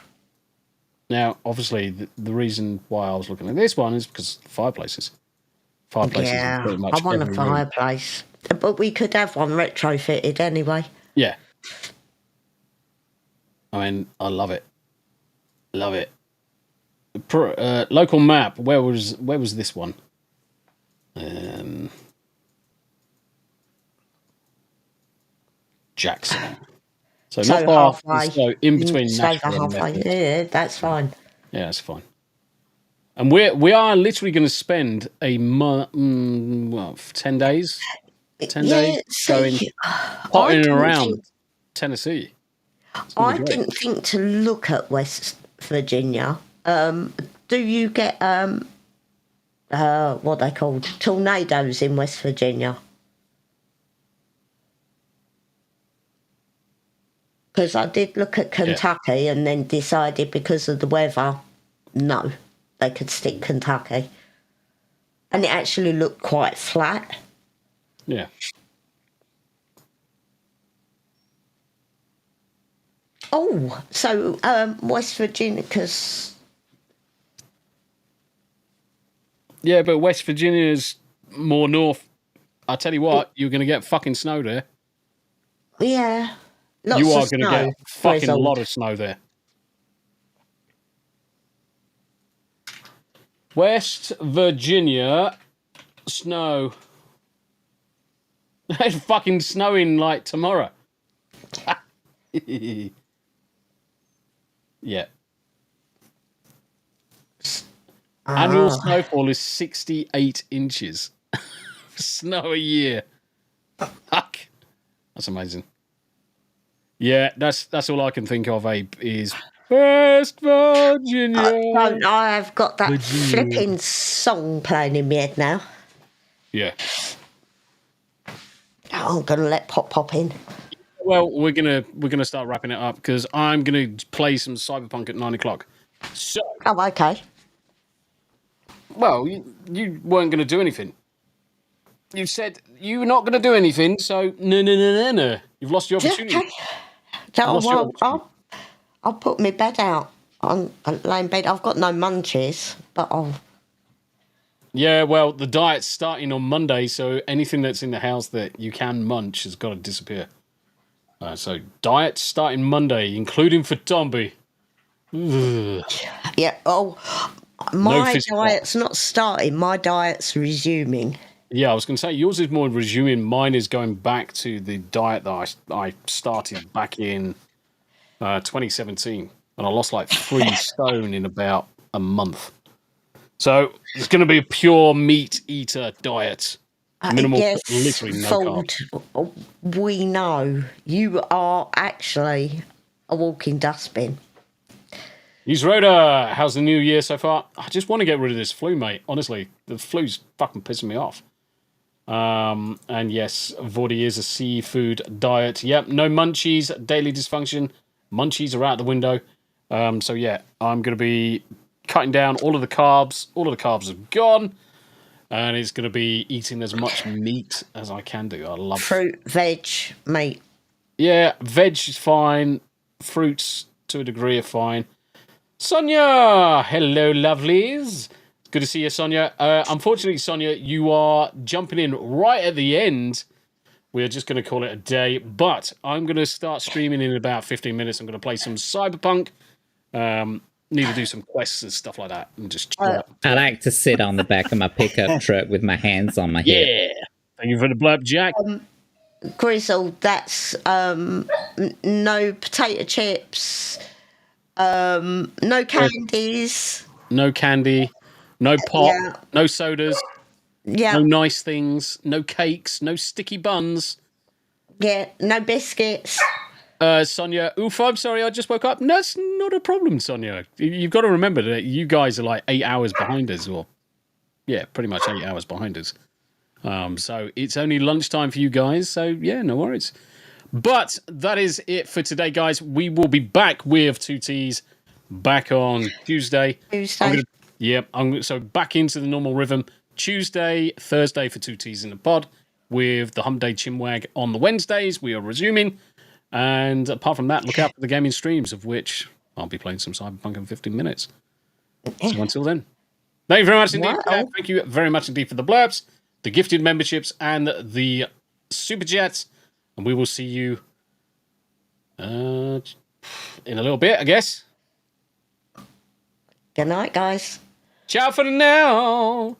Now, obviously, the reason why I was looking at this one is because fireplaces. Fireplaces are pretty much I want a every room. fireplace. But we could have one retrofitted anyway. Yeah. I mean, I love it. Love it. Local map. Where was this one? Jackson. So not far. Halfway. So in between So Nashville and halfway. Memphis. Yeah, that's fine. Yeah, that's fine. And we are literally going to spend a month, 10 days. 10 days going potting around Tennessee. I didn't think to look at West Virginia. Do you get what they called tornadoes in West Virginia? Because I did look at Kentucky and then decided because of the weather, no, they could stick Kentucky. And it actually looked quite flat. Yeah. Oh, so West Virginia, because... Yeah, but West Virginia's more north. I tell you what, you're going to get fucking snow there. Yeah. Lots you are of going to get fucking a lot of snow there. West Virginia, snow. It's fucking snowing like tomorrow. Yeah. Annual snowfall is 68 inches. Snow a year. Fuck. That's amazing. Yeah, that's all I can think of, Abe, is West Virginia. I have got that Virginia. flipping song playing in my head now. Yeah. I'm going to let Pop in. Well, we're gonna start wrapping it up because I'm gonna play some Cyberpunk at 9 o'clock. So, Oh, okay. well, you weren't gonna do anything. You said you were not gonna do anything, so no. You've lost your opportunity. Okay. I'll put my bed out. I'll lay in bed. I've got no munchies, but I'll... Yeah, well, the diet's starting on Monday, so anything that's in the house that you can munch has got to disappear. So diet starting Monday, including for Tombi. Yeah, my diet's not starting. My diet's resuming. Yeah, I was going to say, yours is more resuming. Mine is going back to the diet that I started back in 2017. And I lost like 3 stone in about a month. So it's going to be a pure meat eater diet. Minimal, yes, literally no Ford, carbs. we know you are actually a walking dustbin. Use Rhoda, how's the new year so far? I just want to get rid of this flu, mate. Honestly, the flu's fucking pissing me off. And yes, Vordy is a seafood diet. Yep, no munchies, daily dysfunction. Munchies are out the window. So yeah, I'm going to be cutting down all of the carbs. All of the carbs are gone. And it's going to be eating as much meat as I can do. I love fruit, veg, meat. Yeah, veg is fine. Fruits, to a degree, are fine. Sonia! Hello, lovelies. Good to see you, Sonia. Unfortunately, Sonia, you are jumping in right at the end. We're just going to call it a day. But I'm going to start streaming in about 15 minutes. I'm going to play some Cyberpunk. Need to do some quests and stuff like that, and just chill out. I like to sit on the back of my pickup truck with my hands on my head. Yeah. Thank you for the blurb, Jack. Grizzle, that's no potato chips, no candies. No candy, no pop, no sodas, no nice things, no cakes, no sticky buns. Yeah, no biscuits. Sonia, oof, I'm sorry, I just woke up. No, that's not a problem, Sonia. You've got to remember that you guys are like 8 hours behind us, or yeah, pretty much 8 hours behind us. So it's only lunchtime for you guys, so yeah, no worries. But that is it for today, guys. We will be back with 2Ts back on Tuesday. So back into the normal rhythm. Tuesday, Thursday for 2Ts in the pod, with the Hump Day Chinwag on the Wednesdays. We are resuming. And apart from that, look out for the gaming streams, of which I'll be playing some Cyberpunk in 15 minutes. So until then, thank you very much indeed. Thank you very much indeed for the blurbs, the gifted memberships, and the super chats. And we will see you in a little bit, I guess. Good night, guys. Ciao for now.